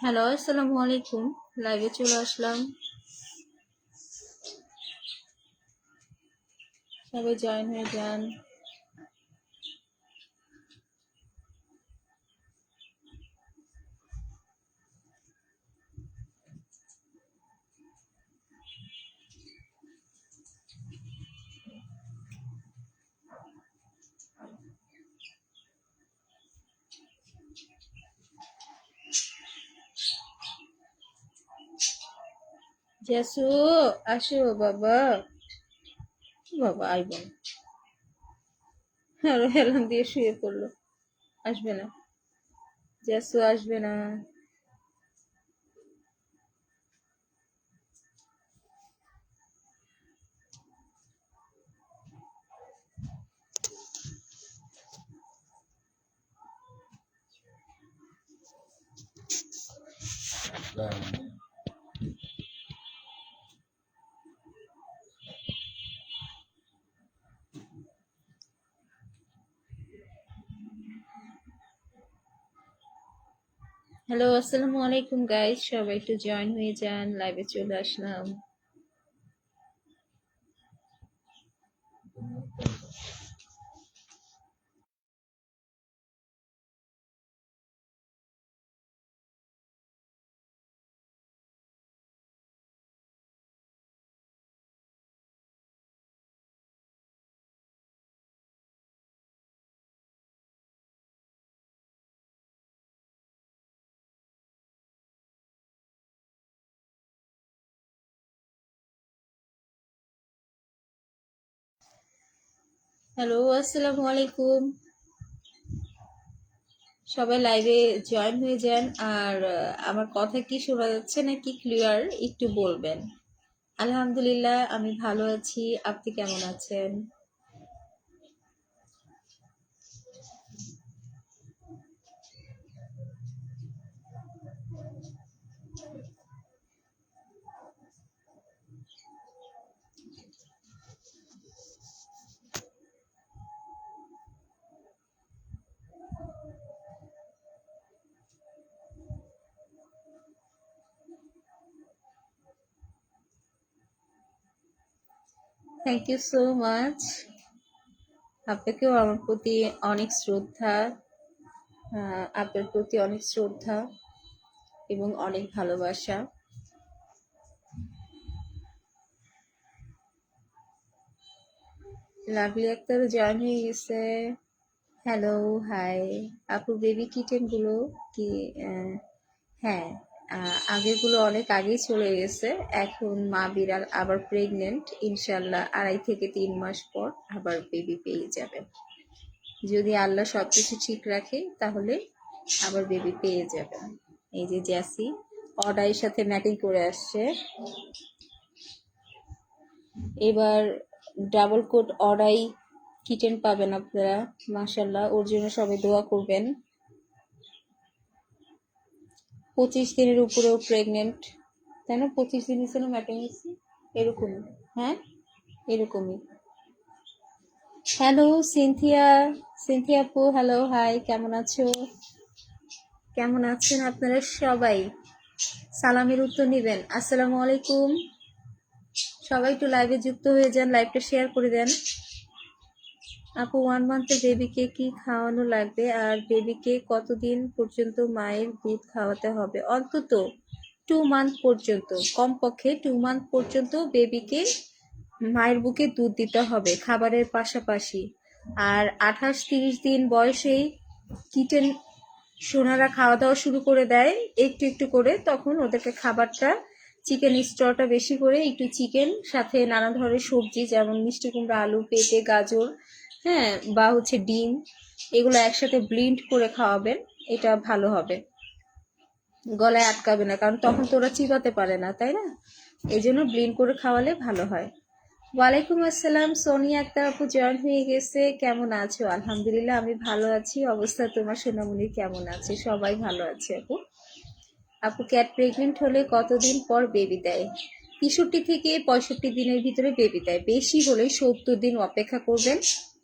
Hello, আসসালামু আলাইকুম। লাইভে চলে আসলাম, সবাই জয়েন হয়ে যান। জেসু আসো বাবা, বাবা আইব না, আরো হেলান দিয়ে শুয়ে পড়লো। আসবে না, জেসু আসবে না। হ্যালো, আসসালামু আলাইকুম গাইস, সবাই একটু জয়েন হয়ে যান। লাইভে চলে আসলাম। হ্যালো, আসসালামু আলাইকুম। সবাই লাইভে জয়েন হয়ে যান। আর আমার কথা কি শোনা যাচ্ছে নাকি ক্লিয়ার, একটু বলবেন। আলহামদুলিল্লাহ, আমি ভালো আছি। আপনি কেমন আছেন? Thank you so much. আপনাকেও আমার প্রতি অনেক শ্রদ্ধা, আপনার প্রতি অনেক শ্রদ্ধা এবং অনেক ভালোবাসা। লাভলি আক্তার জয়েন হয়ে গেছে। Hello, hi. আপু, বেবি কিটেন গুলো কি? হ্যাঁ, আগেরগুলো অনেক আগেই চলে গেছে। এখন মা বিড়াল আবার প্রেগনেন্ট, ইনশাল্লাহ 2.5 থেকে 3 মাস পর আবার বেবি পেয়ে যাবেন। যদি আল্লাহ সবকিছু ঠিক রাখে তাহলে আবার বেবি পেয়ে যাবেন। এই যে জ্যাসি অডাইয়ের সাথে ম্যাটিং করে আসছে। এবার ডাবল কোট অডাই কিটেন পাবেন আপনারা, মাশাল্লাহ। ওর জন্য সবাই দোয়া করবেন। 25 দিনের উপরেও প্রেগনেন্ট, তাই না? 25 দিনের জন্য ম্যাটারনিটি এরকমই। হ্যাঁ, এরকমই। হ্যালো সিনথিয়া, সিনথিয়া আপু, হ্যালো, হাই। কেমন আছো? কেমন আছেন আপনারা সবাই? সালামের উত্তর নেবেন। আসসালামু আলাইকুম। সবাই একটু লাইভে যুক্ত হয়ে যান, লাইভটা শেয়ার করে দেন। আপু, 1 মান্থের বেবিকে কি খাওয়ানো লাগবে, আর বেবিকে কতদিন পর্যন্ত মায়ের দুধ খাওয়াতে হবে? অন্তত 2 মান্থ পর্যন্ত, কমপক্ষে 2 মান্থ পর্যন্ত বেবিকে মায়ের বুকে দুধ দিতে হবে খাবারের পাশাপাশি। আর 28-30 দিন বয়সেই কিটেন সোনারা খাওয়া দাওয়া শুরু করে দেয় একটু একটু করে। তখন ওদেরকে খাবারটা চিকেন স্টরটা বেশি করে, একটু চিকেন সাথে নানা ধরনের সবজি যেমন মিষ্টি কুমড়া, আলু, পেঁপে, গাজর, হ্যাঁ, বা হচ্ছে ডিম, এগুলো একসাথে ব্লিন্ড করে খাওয়াবেন। এটা ভালো হবে, গলায় আটকাবে না, কারণ তখন তো ওরা চিবাতে পারে না, তাই না? এই জন্য ব্লিন্ড করে খাওয়ালে ভালো হয়। ওয়ালাইকুম আসসালাম, সোনিয়া আক্তার আপু জয়েন হয়ে গেছে। কেমন আছো? আলহামদুলিল্লাহ, আমি ভালো আছি। অবস্থা তোমার সোনামণি কেমন আছে? সবাই ভালো আছে আপু। আপু, ক্যাট প্রেগনেন্ট হলে কতদিন পর বেবি দেয়? 63 থেকে 65 দিনের ভিতরে বেবি দেয়, বেশি হলে 70 দিন অপেক্ষা করবেন।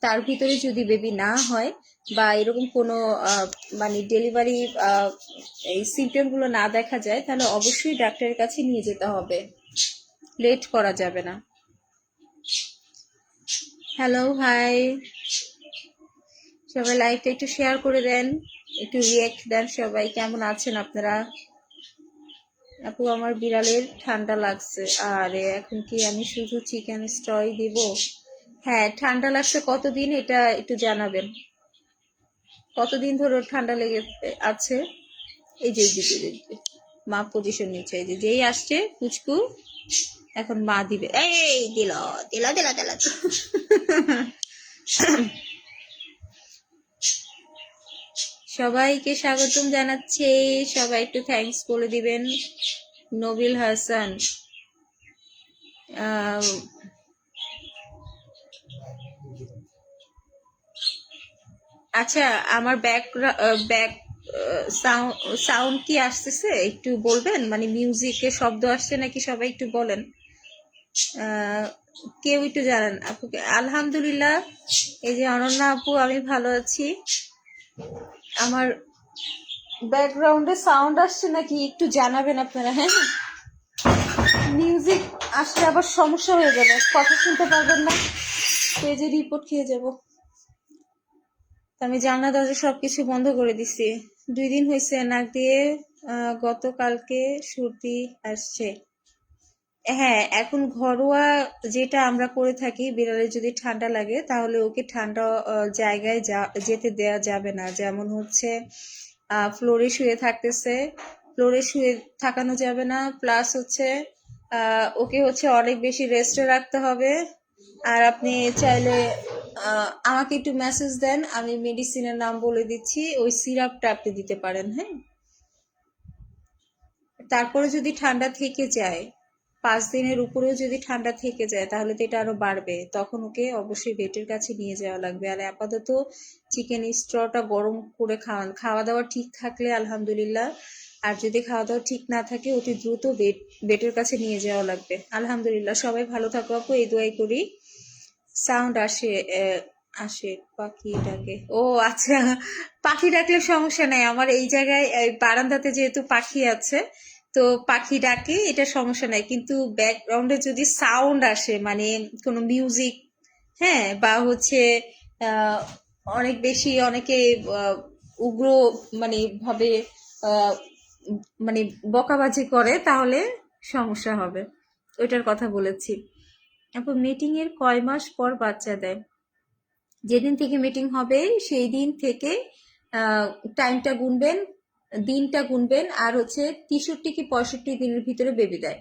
তার ভিতরে যদি বেবি না হয় বা এরকম কোনো মানে ডেলিভারি এই সিমটমগুলো না দেখা যায়, তাহলে অবশ্যই ডাক্তারের কাছে নিয়ে যেতে হবে, লেট করা যাবে না। হ্যালো, হাই, সবাই লাইভটা একটু শেয়ার করে দেন, একটু রিয়েক্ট দেন সবাই। কেমন আছেন আপনারা? আপু, আমার বিড়ালের ঠান্ডা লাগছে। আরে এখন কি আমি শুধু চিকেন স্ট্রই দিব? হ্যাঁ, ঠান্ডা লাগছে কতদিন এটা একটু জানাবেন। কতদিন ধরে ওর ঠান্ডা লেগে আছে? এই যে মা পজিশন নিচ্ছে, এই যে যেই আসছে পুচকু, এখন মা দিবে। এই দিল দিল দিল দিল। সবাইকে স্বাগতম জানাচ্ছি, সবাই একটু থ্যাঙ্কস বলে দিবেন। নবিল হাসান, আচ্ছা, আমার ব্যাক সাউন্ড কি আসতেছে একটু বলবেন? মানে মিউজিকের শব্দ আসছে নাকি, সবাই একটু বলেন। কেউ একটু জানান আপুকে। আলহামদুলিল্লাহ, এই যে অনন্যা আপু, আমি ভালো আছি। আমার ব্যাকগ্রাউন্ডে সাউন্ড আসছে নাকি একটু জানাবেন আপনারা। হ্যাঁ, মিউজিক আসলে আবার সমস্যা হয়ে যাবে, কথা শুনতে পারবেন না, পেজে রিপোর্ট খেয়ে যাব। আমি জানলা দরজা সবকিছু বন্ধ করে দিছি। 2 দিন হয়েছে নাক দিয়ে গতকালকে সর্দি আসছে। হ্যাঁ, এখন ঘরোয়া যেটা আমরা করে থাকি, বিড়ালের যদি ঠান্ডা লাগে তাহলে ওকে ঠান্ডা জায়গায় যেতে দেয়া যাবে না। যেমন হচ্ছে ফ্লোরে শুয়ে থাকতেছে, ফ্লোরে শুয়ে থাকানো যাবে না। প্লাস হচ্ছে ওকে হচ্ছে অনেক বেশি রেস্টে রাখতে হবে। আর আপনি চাইলে আমাকে একটু মেসেজ দেন, আমি মেডিসিনের নাম বলে দিচ্ছি, ওই সিরাপটা আপনি দিতে পারেন। হ্যাঁ, তারপরে যদি ঠান্ডা থেকে যায়, 5 দিনের উপরেও যদি ঠান্ডা থেকে যায়, তাহলে তো এটা আরো বাড়বে, তখন ওকে অবশ্যই ভেটের কাছে নিয়ে যাওয়া লাগবে। আর আপাতত চিকেন স্ট্রটা গরম করে খাওয়ান। খাওয়া দাওয়া ঠিক থাকলে আলহামদুলিল্লাহ, আর যদি খাওয়া দাওয়া ঠিক না থাকে অতি দ্রুত ভেটের কাছে নিয়ে যাওয়া লাগবে। আলহামদুলিল্লাহ, সবাই ভালো থাকো আপু, এই দোয়াই করি। সাউন্ড আসে আসে পাখি ডাকে। ও আচ্ছা, পাখি ডাকলে সমস্যা নাই, আমার এই জায়গায় বারান্দাতে যেহেতু পাখি আছে, তো পাখি ডাকে, এটা সমস্যা নাই। কিন্তু ব্যাকগ্রাউন্ডে যদি সাউন্ড আসে, মানে কোনো মিউজিক, হ্যাঁ, বা হচ্ছে আহ, অনেক বেশি অনেকে উগ্র মানে ভাবে আহ, মানে বকাবাজি করে, তাহলে সমস্যা হবে, ওইটার কথা বলেছি। তারপর মিটিং এর কয় মাস পর বাচ্চা দেয়? যেদিন থেকে মিটিং হবে সেই দিন থেকে টাইমটা গুনবেন, দিনটা গুনবেন, আর হচ্ছে 63 কি 65 দিনের ভিতরে বেবি দেয়।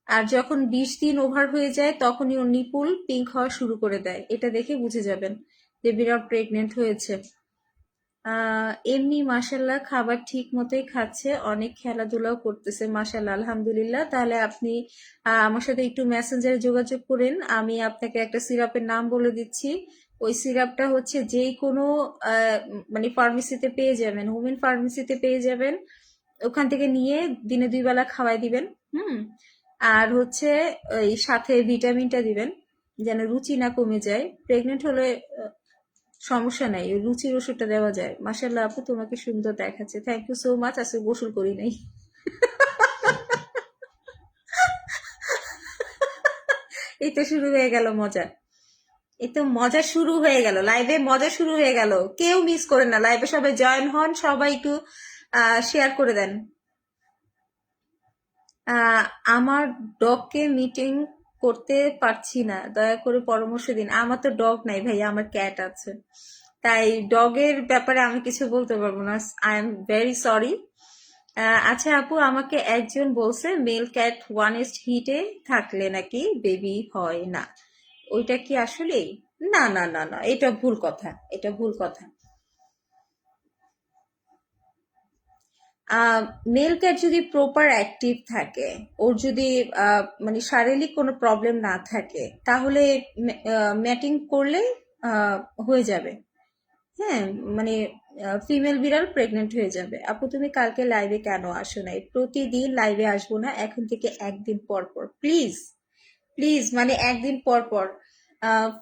আর যখন 20 দিন ওভার হয়ে যায়, তখনই ওর নিপুল পিঙ্ক হওয়া শুরু করে দেয়। এটা দেখে বুঝে যাবেন যে বিড়াল প্রেগনেন্ট হয়েছে। এমনি মাশাল্লাহ খাবার ঠিক মতোই খাচ্ছে, অনেক খেলাধুলাও করতেছে মাশাল্লাহ, আলহামদুলিল্লাহ। তাহলে আপনি আমার সাথে একটু মেসেঞ্জারে যোগাযোগ করেন, আমি আপনাকে একটা সিরাপের নাম বলে দিচ্ছি। ওই সিরাপটা হচ্ছে যেই কোনো মানে ফার্মেসিতে পেয়ে যাবেন, হোমিন ফার্মেসিতে পেয়ে যাবেন। ওখান থেকে নিয়ে দিনে 2 বেলা খাওয়াই দিবেন। হুম। আর হচ্ছে এই সাথে ভিটামিনটা দিবেন, যেন রুচি না কমে যায়। প্রেগনেন্ট হলে সমস্যা নাই, ওই রুচির ওষুধটা দেওয়া যায়। মাশাল্লাহ আপু, তোমাকে সুন্দর দেখাচ্ছে, থ্যাংক ইউ সো মাচ। আজকে গোসল করি নাই। এই তো শুরু হয়ে গেল মজা, এই তো মজা শুরু হয়ে গেল, লাইভে মজা শুরু হয়ে গেল। কেউ মিস করেন না, লাইভে সবাই জয়েন হন, সবাই একটু শেয়ার করে দেন। আমার ডগকে মিটিং করতে পারছি না, দয়া করে পরামর্শ দিন। আমার তো ডগ নাই ভাই, আমার ক্যাট আছে, তাই ডগের ব্যাপারে আমি কিছু বলতে পারবো না। I am very sorry. আচ্ছা আপু, আমাকে একজন বলছে মেল ক্যাট ওয়ানেস্ট হিটে থাকলে নাকি বেবি হয় না, ওইটা কি আসলেই? না না না না, এটা ভুল কথা, এটা ভুল কথা। মেল ক্যাট যদি প্রপার অ্যাক্টিভ থাকে, ওর যদি মানে শারীরিক কোনো প্রবলেম না থাকে, তাহলে ম্যাটিং করলে আহ, হয়ে যাবে। হ্যাঁ, মানে ফিমেল বিড়াল প্রেগনেন্ট হয়ে যাবে। আপু তুমি কালকে লাইভে কেন আসো নাই? প্রতিদিন লাইভে আসবো না, এখন থেকে একদিন পর পর প্লিজ। প্লিজ মানে একদিন পর পর।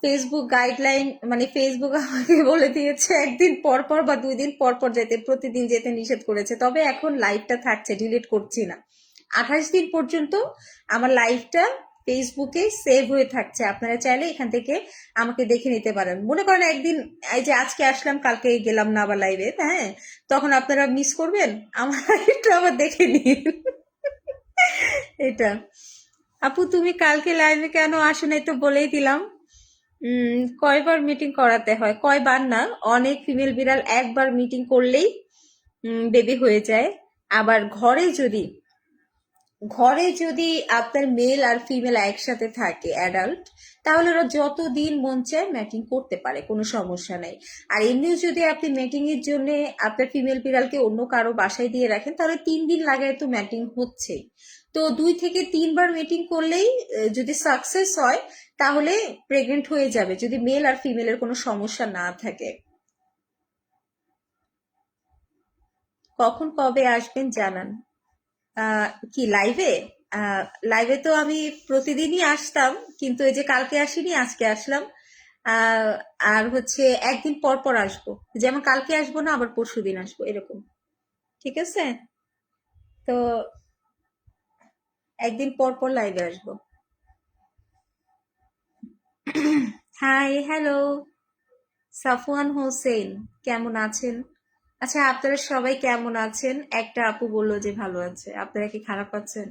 ফেসবুক গাইডলাইন মানে ফেসবুক আমাকে বলে দিয়েছে একদিন পর পর বা 2 দিন পর পর যেতে, প্রতিদিন যেতে নিষেধ করেছে। তবে এখন লাইভটা থাকছে, ডিলিট করছি না। 28 দিন পর্যন্ত আমার লাইভটা ফেসবুকে সেভ হয়ে থাকছে, আপনারা চাইলে এখান থেকে আমাকে দেখে নিতে পারেন। মনে করেন একদিন এই যে আজকে আসলাম কালকে গেলাম না আবার লাইভে, হ্যাঁ, তখন আপনারা মিস করবেন, আমার লাইভটা আবার দেখে নিন। এটা। আপু তুমি কালকে লাইভে কেন আসো নাই তো বলেই দিলাম। কয়বার মিটিং করাতে হয়? কয়বার না, অনেক ফিমেল বিড়াল একবার মিটিং করলেই বেবি হয়ে যায়। আবার ঘরে যদি আপনার মেল আর ফিমেল একসাথে থাকে অ্যাডাল্ট, তাহলে ওরা যতদিন মন চায় ম্যাটিং করতে পারে, কোনো সমস্যা নাই। আর এমনিও যদি আপনি ম্যাটিং এর জন্য আপনার ফিমেল বিড়ালকে অন্য কারো বাসায় দিয়ে রাখেন, তাহলে 3 দিন লাগায় তো ম্যাটিং হচ্ছেই। তো 2 থেকে 3বার মিটিং করলেই যদি সাকসেস হয় তাহলে প্রেগনেন্ট হয়ে যাবে, যদি মেল আর ফিমেলের কোনো সমস্যা না থাকে। কখন কবে আসবেন জানান। কি লাইভে? লাইভে তো আমি প্রতিদিনই আসতাম, কিন্তু এই যে কালকে আসিনি, আজকে আসলাম। আহ, আর হচ্ছে একদিন পর পর আসবো, যেমন কালকে আসবো না আবার পরশুদিন আসবো, এরকম। ঠিক আছে? তো একদিন পর পর লাইভে আসবো। হাই, হ্যালো, সাফওয়ান হোসেন, কেমন আছেন? আচ্ছা, আপনারা সবাই কেমন আছেন? একটা আপু বললো যে ভালো আছে, আপনারা কি খারাপ আছেন?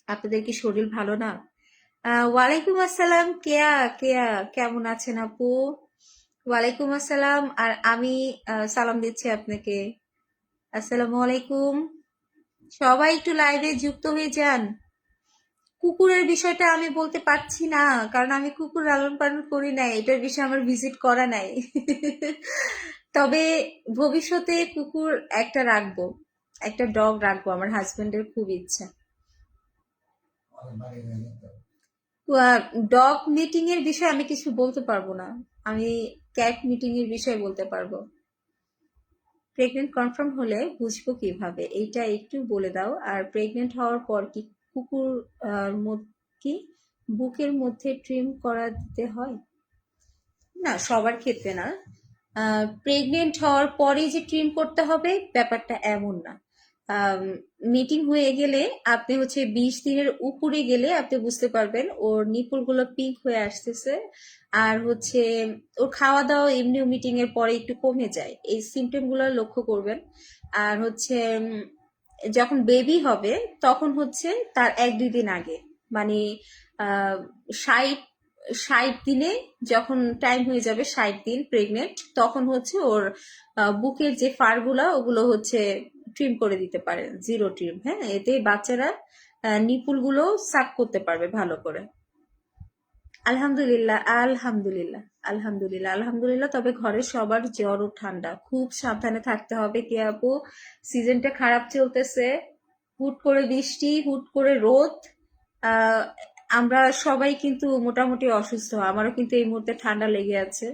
আপনাদের কি শরীর ভালো না? ওয়ালাইকুম আসসালাম, কেয়া। কেয়া, কেমন আছেন আপু? ওয়ালাইকুম আসসালাম। আর আমি সালাম দিচ্ছি আপনাকে। আসসালামু আলাইকুম। সবাই একটু লাইভে যুক্ত হয়ে যান। কুকুরের বিষয়টা আমি বলতে পারছি না, কারণ আমি কুকুর লালন পালন করি নাই, এটার বিষয়ে আমার ভিজিট করা নাই। তবে ভবিষ্যতে কুকুর একটা রাখবো, একটা ডগ রাখবো, আমার হাজবেন্ডের খুব ইচ্ছা। ডগ মিটিং এর বিষয়ে আমি কিছু বলতে পারবো না, আমি ক্যাট মিটিং এর বিষয়ে বলতে পারবো। প্রেগনেন্ট কনফার্ম হলে বুঝবো কিভাবে, এইটা একটু বলে দাও। আর প্রেগনেন্ট হওয়ার পর কি কুকুর কি বুকের মধ্যে ট্রিম করা দিতে হয়? না, সবার ক্ষেত্রে না। প্রেগনেন্ট হওয়ার পরেই যে ট্রিম করতে হবে ব্যাপারটা এমন না। মিটিং হয়ে গেলে আপনি হচ্ছে 20 দিনের উপরে গেলে আপনি বুঝতে পারবেন ওর নিপুল গুলো পিঙ্ক হয়ে আসতেছে। আর হচ্ছে ওর খাওয়া দাওয়া এমনিও মিটিং এর পরে একটু কমে যায়, এই সিমটম গুলো লক্ষ্য করবেন। আর হচ্ছে যখন বেবি হবে তখন হচ্ছে তার 1-2 দিন আগে, মানে 60 দিনে, যখন টাইম হয়ে যাবে 60 দিন প্রেগনেন্ট, তখন হচ্ছে ওর বুকের যে ফার গুলা ওগুলো হচ্ছে ট্রিম করে দিতে পারেন, জিরো ট্রিম। হ্যাঁ, এতে বাচ্চারা নিপুল গুলো সাক করতে পারবে ভালো করে। আলহামদুলিল্লাহ, আলহামদুলিল্লাহ, আলহামদুলিল্লাহ, আলহামদুলিল্লাহ। তবে ঘরে সবার জ্বর ও ঠান্ডা, খুব সাবধানে থাকতে হবে কি আপু। সিজনটা খারাপ চলতেছে, হুট করে বৃষ্টি, হুট করে রোদ। আহ আমরা সবাই কিন্তু মোটামুটি অসুস্থ, আমারও কিন্তু এই মুহূর্তে ঠান্ডা লেগে আছে।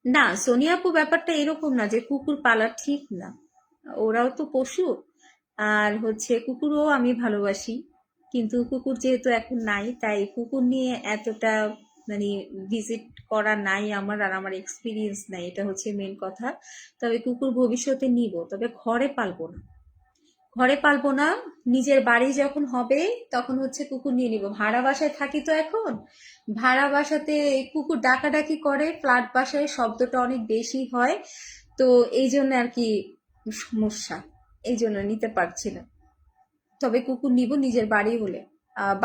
না সোনিয়া আপু, ব্যাপারটা এরকম না যে কুকুর পালা ঠিক না, ওরাও তো পশু। আর হচ্ছে কুকুরও আমি ভালোবাসি, কিন্তু কুকুর যেহেতু এখন নাই, তাই কুকুর নিয়ে এতটা মানে ভিজিট করা নাই আমার, আর আমার এক্সপিরিয়েন্স নাই, এটা হচ্ছে মেন কথা। তবে কুকুর ভবিষ্যতে নিব, তবে ঘরে পালবো না। ঘরে পালবো না, নিজের বাড়ি যখন হবে তখন হচ্ছে কুকুর নিয়ে নিব। ভাড়া বাসায় থাকি তো এখন, ভাড়া বাসাতে কুকুর ডাকাডাকি করে, ফ্ল্যাট বাসায় শব্দটা অনেক বেশি হয়। তো এই জন্য আর কি সমস্যা, এই জন্য নিতে পারছি না। তবে কুকুর নিব নিজের বাড়ি হলে।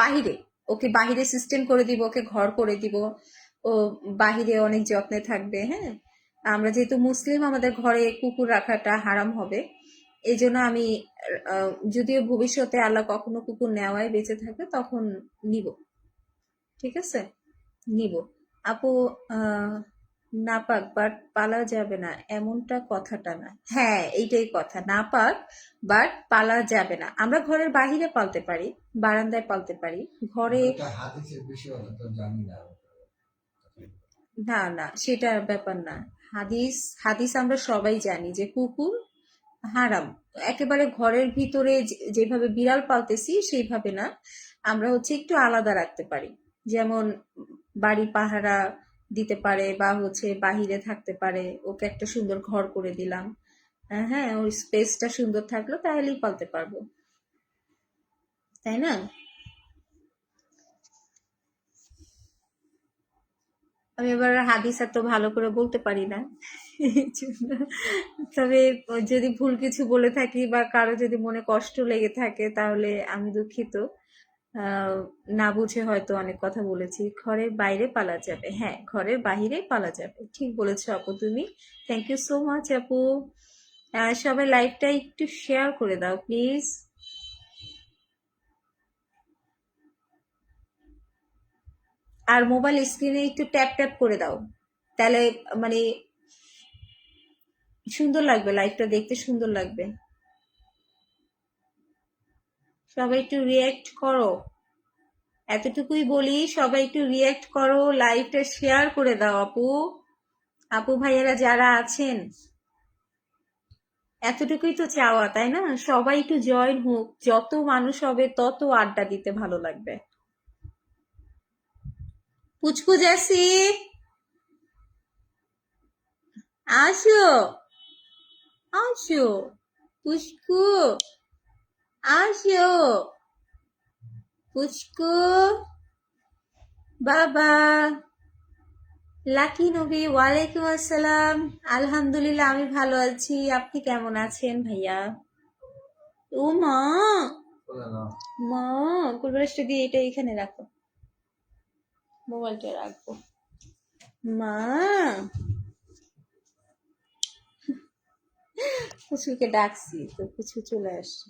বাহিরে, ওকে বাহিরে সিস্টেম করে দিব, ওকে ঘর করে দিব, ও বাহিরে অনেক যত্নে থাকবে। হ্যাঁ, আমরা যেহেতু মুসলিম, আমাদের ঘরে কুকুর রাখাটা হারাম হবে। এই জন্য আমি যদিও ভবিষ্যতে আল্লাহ কখনো কুকুর নেওয়ায় বেঁচে থাকে তখন নিব। ঠিক আছে, নিব। আপু, আহ নাপাক বাট পালা যাবে না এমনটা কথাটা না। হ্যাঁ, এইটাই কথা, নাপাক বাট পালা যাবে না। আমরা ঘরের বাহিরে পালতে পারি, বারান্দায় পালতে পারি, ঘরে। না না, সেটার ব্যাপার না। হাদিস হাদিস আমরা সবাই জানি যে কুকুর হারাম। একেবারে ঘরের ভিতরে যেভাবে বিড়াল পালতেছি সেইভাবে না, আমরা হচ্ছে একটু আলাদা রাখতে পারি। যেমন বাড়ি পাহারা দিতে পারে বা হচ্ছে বাহিরে থাকতে পারে, ওকে একটা সুন্দর ঘর করে দিলাম। হ্যাঁ, ওর স্পেসটা সুন্দর থাকলো তাহলেই পালতে পারবো, তাই না? আমি এবার হাদিস এত ভালো করে বলতে পারি না, এই জন্য। তবে যদি ভুল কিছু বলে থাকি বা কারো যদি মনে কষ্ট লেগে থাকে তাহলে আমি দুঃখিত। আহ, না বুঝে হয়তো অনেক কথা বলেছি। ঘরের বাইরে পালা যাবে, হ্যাঁ ঘরের বাহিরে পালা যাবে, ঠিক বলেছো আপু তুমি। থ্যাংক ইউ সো মাচ আপু। সবাই লাইভটা একটু শেয়ার করে দাও প্লিজ। আর মোবাইল স্ক্রিনে একটু ট্যাপ ট্যাপ করে দাও, তাহলে মানে সুন্দর লাগবে, লাইভটা দেখতে সুন্দর লাগবে। সবাই একটু রিয়্যাক্ট করো, এতটুকুই বলি, সবাই একটু রিয়্যাক্ট করো, লাইভটা শেয়ার করে দাও আপু। আপু ভাইয়েরা যারা আছেন, এতটুকুই তো চাওয়া, তাই না? সবাই একটু জয়েন হোক, যত মানুষ হবে তত আড্ডা দিতে ভালো লাগবে। পুচকু জেসি, আসো, আসো, পুচকু, আসো, পুচকু, বাবা, লাকি নবী, ওয়ালাইকুম আসসালাম। আলহামদুলিল্লাহ, আমি ভালো আছি, আপনি কেমন আছেন ভাইয়া? ও মা, মা, কুলব্রাশটা দিয়ে এটা এখানে রাখো, মোবাইলটা রাখবো। মা, কুচুকে ডাকছি তো কিছু চলে আসছে,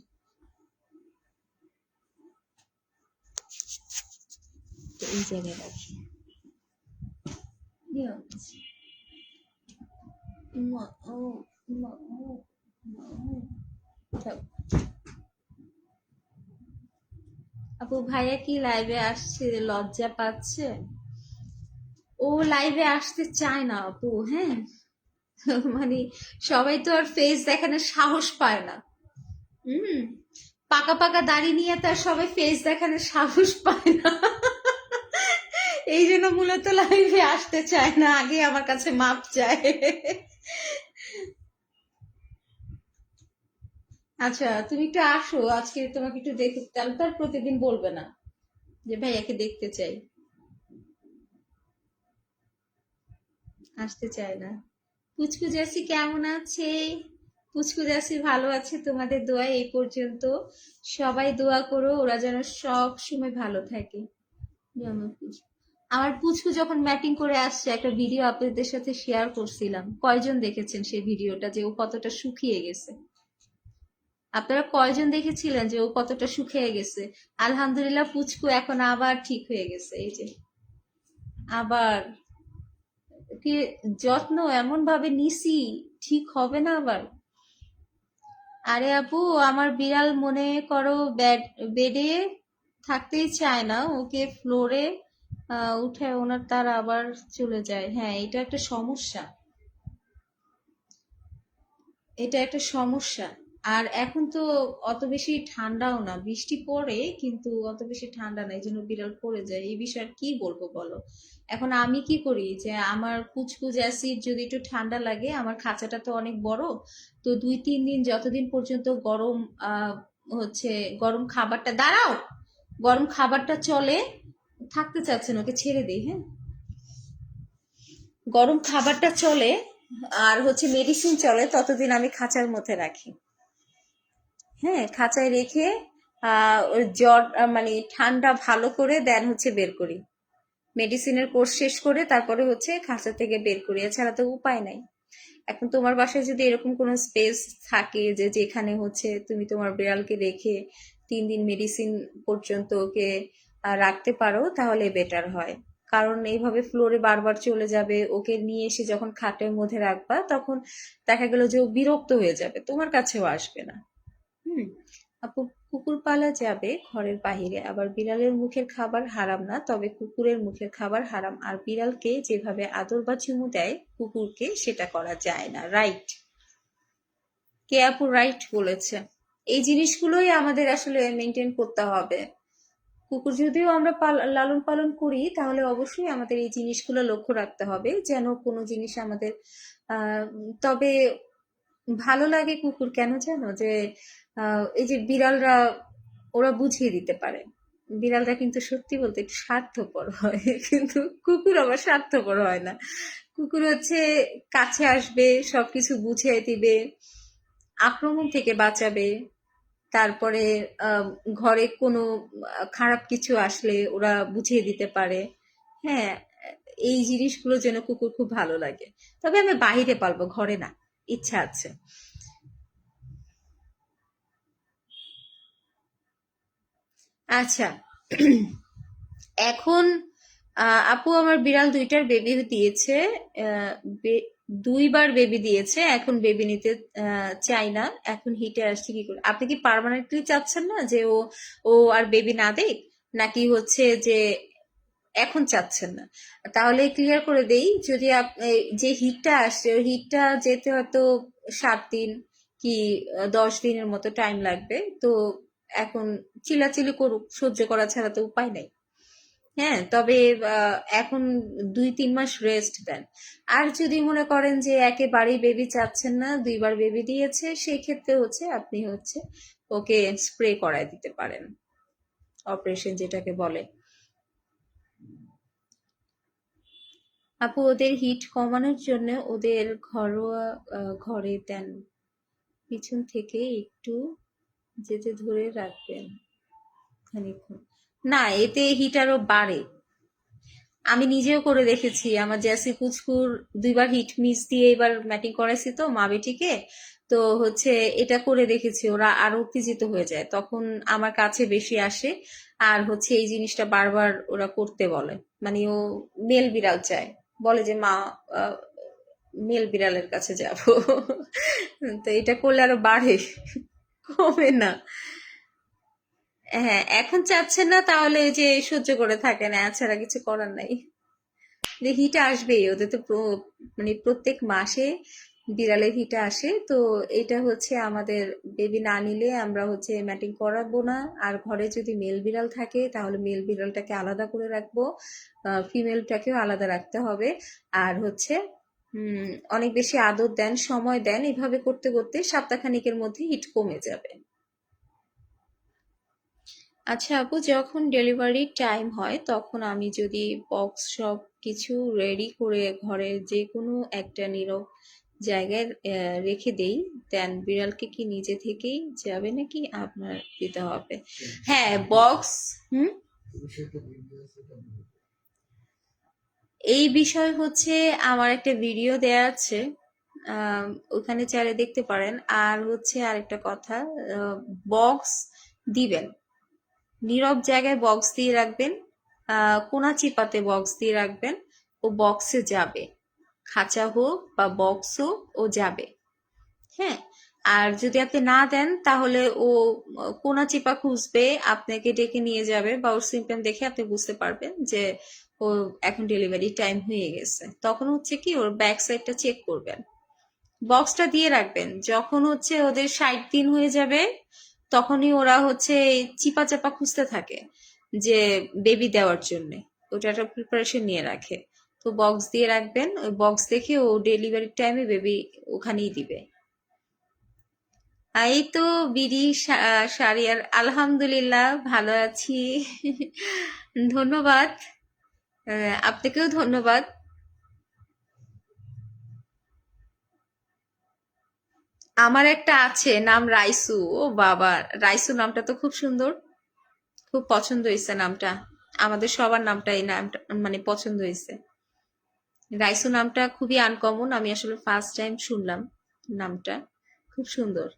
তো এই জায়গায় রাখি। নিও। মা, ও, মা, ও, মা, ও। যাও। আপু ভাইয়া কি লাইভে আসছে, লজ্জা পাচ্ছে? ও লাইভে আসতে চায় না আপু, হ্যাঁ। মানে সবাই তো আর ফেস দেখানোর সাহস পায় না। হুম, পাকা পাকা দাড়ি নিয়ে তো আর সবাই ফেস দেখানোর সাহস পায় না। এই জন্য মূলত লাইভে আসতে চায় না, আগে আমার কাছে মাপ চায়। আচ্ছা, তুমি একটু আসো, আজকে তোমাকে একটু দেখে, তাহলে তো আর প্রতিদিন বলবে না যে ভাইয়াকে দেখতে চাই। আসতে চায় না। পুচকু জাসি কেমন আছে? পুচকু জাসি ভালো আছে, তোমাদের দোয়া এই পর্যন্ত। সবাই দোয়া করো ওরা যেন সব সময় ভালো থাকে। আমার পুচকু যখন ম্যাটিং করে আসছে, একটা ভিডিও আপনাদের সাথে শেয়ার করছিলাম, কয়জন দেখেছেন সেই ভিডিওটা, যে ও কতটা শুকিয়ে গেছে? আপনারা কয়জন দেখেছিলেন যে ও কতটা শুকিয়ে গেছে? আলহামদুলিল্লাহ, পুচকু এখন আবার ঠিক হয়ে গেছে, এই যে আবার। কি যত্ন এমন ভাবে নিছি, ঠিক হবে না আবার? আরে আপু, আমার বিড়াল মনে করো বেডে থাকতেই চায় না, ওকে ফ্লোরে উঠে ওনার তার আবার চলে যায়। হ্যাঁ, এটা একটা সমস্যা, এটা একটা সমস্যা। আর এখন তো অত বেশি ঠান্ডাও না, বৃষ্টি পড়ে কিন্তু অত বেশি ঠান্ডা না, এই জন্য বিড়াল পড়ে যায়। এই বিষয়ে আর কি বলবো বলো? এখন আমি কি করি, যে আমার কুচকুচ অ্যাসিড যদি একটু ঠান্ডা লাগে, আমার খাঁচাটা তো অনেক বড়, তো 2-3 দিন যতদিন পর্যন্ত গরম হচ্ছে, গরম খাবারটা, দাঁড়াও, গরম খাবারটা চলে, থাকতে চাচ্ছেন ওকে ছেড়ে দিই, হ্যাঁ। গরম খাবারটা চলে আর হচ্ছে মেডিসিন চলে, ততদিন আমি খাঁচার মধ্যে রাখি। হ্যাঁ, খাঁচায় রেখে ওর জ্বর মানে ঠান্ডা ভালো করে দেন হচ্ছে বের করি, মেডিসিনের কোর্স শেষ করে তারপরে হচ্ছে খাঁচা থেকে বের করি, এছাড়া তো উপায় নাই। এখন তোমার বাসায় যদি এরকম কোনো স্পেস থাকে যে যেখানে হচ্ছে তুমি তোমার বিড়ালকে রেখে 3 দিন মেডিসিন পর্যন্ত ওকে রাখতে পারো, তাহলে বেটার হয়। কারণ এইভাবে ফ্লোরে বারবার চলে যাবে, ওকে নিয়ে এসে যখন খাটের মধ্যে রাখবা তখন দেখা গেল যে ও বিরক্ত হয়ে যাবে, তোমার কাছেও আসবে না। হুম। আপু, কুকুর পালা যাবে ঘরের বাহিরে, আবার বিড়ালের মুখের খাবার হারাম না, তবে কুকুরের মুখের খাবার হারাম। আর বিড়ালকে যেভাবে আদর বা চুমু দেয় কুকুরকে সেটা করা যায় না। রাইট, কে আপু রাইট বলেছে। এই জিনিসগুলোই আমাদের আসলে মেনটেন করতে হবে। কুকুর যদিও আমরা লালন পালন করি, তাহলে অবশ্যই আমাদের এই জিনিসগুলো লক্ষ্য রাখতে হবে যেন কোনো জিনিস আমাদের তবে ভালো লাগে কুকুর কেন জানো, যে এই যে বিড়ালরা ওরা বুঝিয়ে দিতে পারে। বিড়ালরা কিন্তু সত্যি বলতে একটু স্বার্থপর হয়, কিন্তু কুকুর আবার স্বার্থপর হয় না। কুকুর হচ্ছে কাছে আসবে, সবকিছু বুঝিয়ে দিবে, আক্রমণ থেকে বাঁচাবে। তারপরে ঘরে কোনো খারাপ কিছু আসলে ওরা বুঝিয়ে দিতে পারে। হ্যাঁ, এই জিনিসগুলো যেন কুকুর খুব ভালো লাগে। তবে আমি বাহিরে পালবো, ঘরে না, ইচ্ছা আছে। আচ্ছা, এখন আপু আমার বিড়াল দুইটার বেবি দিয়েছে, আহ, বে- দুইবার বেবি দিয়েছে, এখন বেবি নিতে চাই না। এখন হিটে আসছে, কি করে? আপনি কি পার্মানেন্টলি চাচ্ছেন না যে ও ও আর বেবি না দেখ, নাকি হচ্ছে যে এখন চাচ্ছেন না? তাহলে ক্লিয়ার করে দেই, যদি আপনি যে হিটটা আসছে ওই হিটটা যেতে হয়তো 7 দিন কি 10 দিনের মতো টাইম লাগবে, তো এখন চিলাচিলি করুক, সহ্য করা ছাড়া তো উপায় নাই। হ্যাঁ, তবে এখন 2-3 মাস রেস্ট দেন। আর যদি মনে করেন যে একেবারেই বেবি চাচ্ছেন না, দুইবার বেবি দিয়েছে, সেই ক্ষেত্রে হচ্ছে আপনি হচ্ছে ওকে স্প্রে করায় দিতে পারেন, অপারেশন যেটাকে বলে। আপু ওদের হিট কমানোর জন্য ওদের ঘরোয়া ঘরে দেন, পিছন থেকে একটু যেতে ধরে রাখবেন খানিকক্ষণ। না, এতে হিট আরো বাড়ে। আমি নিজেও করে দেখেছি, আমার জ্যাসি পুচকুর দুইবার হিট মিস দিয়ে এবার ম্যাটিং করাইছি তো মা বেটিকে। তো হচ্ছে এটা করে দেখেছি, ওরা আরো উত্তেজিত হয়ে যায়, তখন আমার কাছে বেশি আসে। আর হচ্ছে এই জিনিসটা বারবার ওরা করতে বলে, মানে ও মেল বিড়াল চায়, বলে যে মা মেল বিড়ালের কাছে যাব। তো এটা করলে আরো বাড়ে, কমে না। হ্যাঁ, এখন চাচ্ছেন না, তাহলে এই যে সহ্য করে থাকেন, এছাড়া কিছু করার নাই। যে হিট আসবেই ওদের তো মানে প্রত্যেক মাসে বিড়ালের হিট আসে, তো এটা হচ্ছে আমাদের বেবি না নিলে আমরা হচ্ছে ম্যাটিং করাবো না। আর ঘরে যদি মেল বিড়াল থাকে তাহলে মেল বিড়ালটাকে আলাদা করে রাখবো, ফিমেলটাকেও আলাদা রাখতে হবে। আর হচ্ছে অনেক বেশি আদর দেন, সময় দেন, এভাবে করতে করতে সপ্তাহখানেকের মধ্যে হিট কমে যাবে। আচ্ছা আপু, যখন ডেলিভারি টাইম হয় তখন আমি যদি বক্স সব কিছু রেডি করে ঘরের যে কোনো একটা নীরব জায়গায় রেখে দেই, দেন বিড়ালকে কি নিজে থেকেই যাবে নাকি আপনার দিতে হবে? হ্যাঁ, বক্স। হুম। এই বিষয় হচ্ছে আমার একটা ভিডিও দেয়া আছে, ওখানে চাইলে দেখতে পারেন। আর হচ্ছে আরেকটা কথা, বক্স দিবেন, নীরব জায়গায় বক্স দিয়ে রাখবেন, কোনা চিপাতে বক্স দিয়ে রাখবেন, ও বক্সে যাবে, খাঁচা হোক বা বক্স হোক ও যাবে। হ্যাঁ, আর যদি আপনি না দেন তাহলে ও কোনা চিপা খুঁজবে, আপনাকে ডেকে নিয়ে যাবে, বা ওর সিমটম দেখে আপনি বুঝতে পারবেন যে ও এখন ডেলিভারি টাইম হয়ে গেছে। তখন হচ্ছে কি ওর ব্যাক সাইডটা চেক করবেন, বক্সটা দিয়ে রাখবেন। যখন হচ্ছে ওদের 60 দিন হয়ে যাবে তখনই ওরা হচ্ছে চিপা চাপা খুঁজতে থাকে যে বেবি দেওয়ার জন্য, ওটা একটা প্রিপারেশন নিয়ে রাখে। তো বক্স দিয়ে রাখবেন, ওই বক্স দেখে ও ডেলিভারির টাইমে বেবি ওখানেই দিবে। এই তো বিডি সারিয়ার, আলহামদুলিল্লাহ ভালো আছি। ধন্যবাদ। আপনাকেও ধন্যবাদ। আমার একটা আছে নাম রাইসু। ও বাবা, রাইসু নামটা তো খুব সুন্দর, খুব পছন্দ হয়েছে নামটা। আমাদের সবার নামটা এই নামটা মানে পছন্দ হয়েছে। রাইসু নামটা খুবই আনকমন, আমি আসলে ফার্স্ট টাইম শুনলাম নামটা, খুব সুন্দর।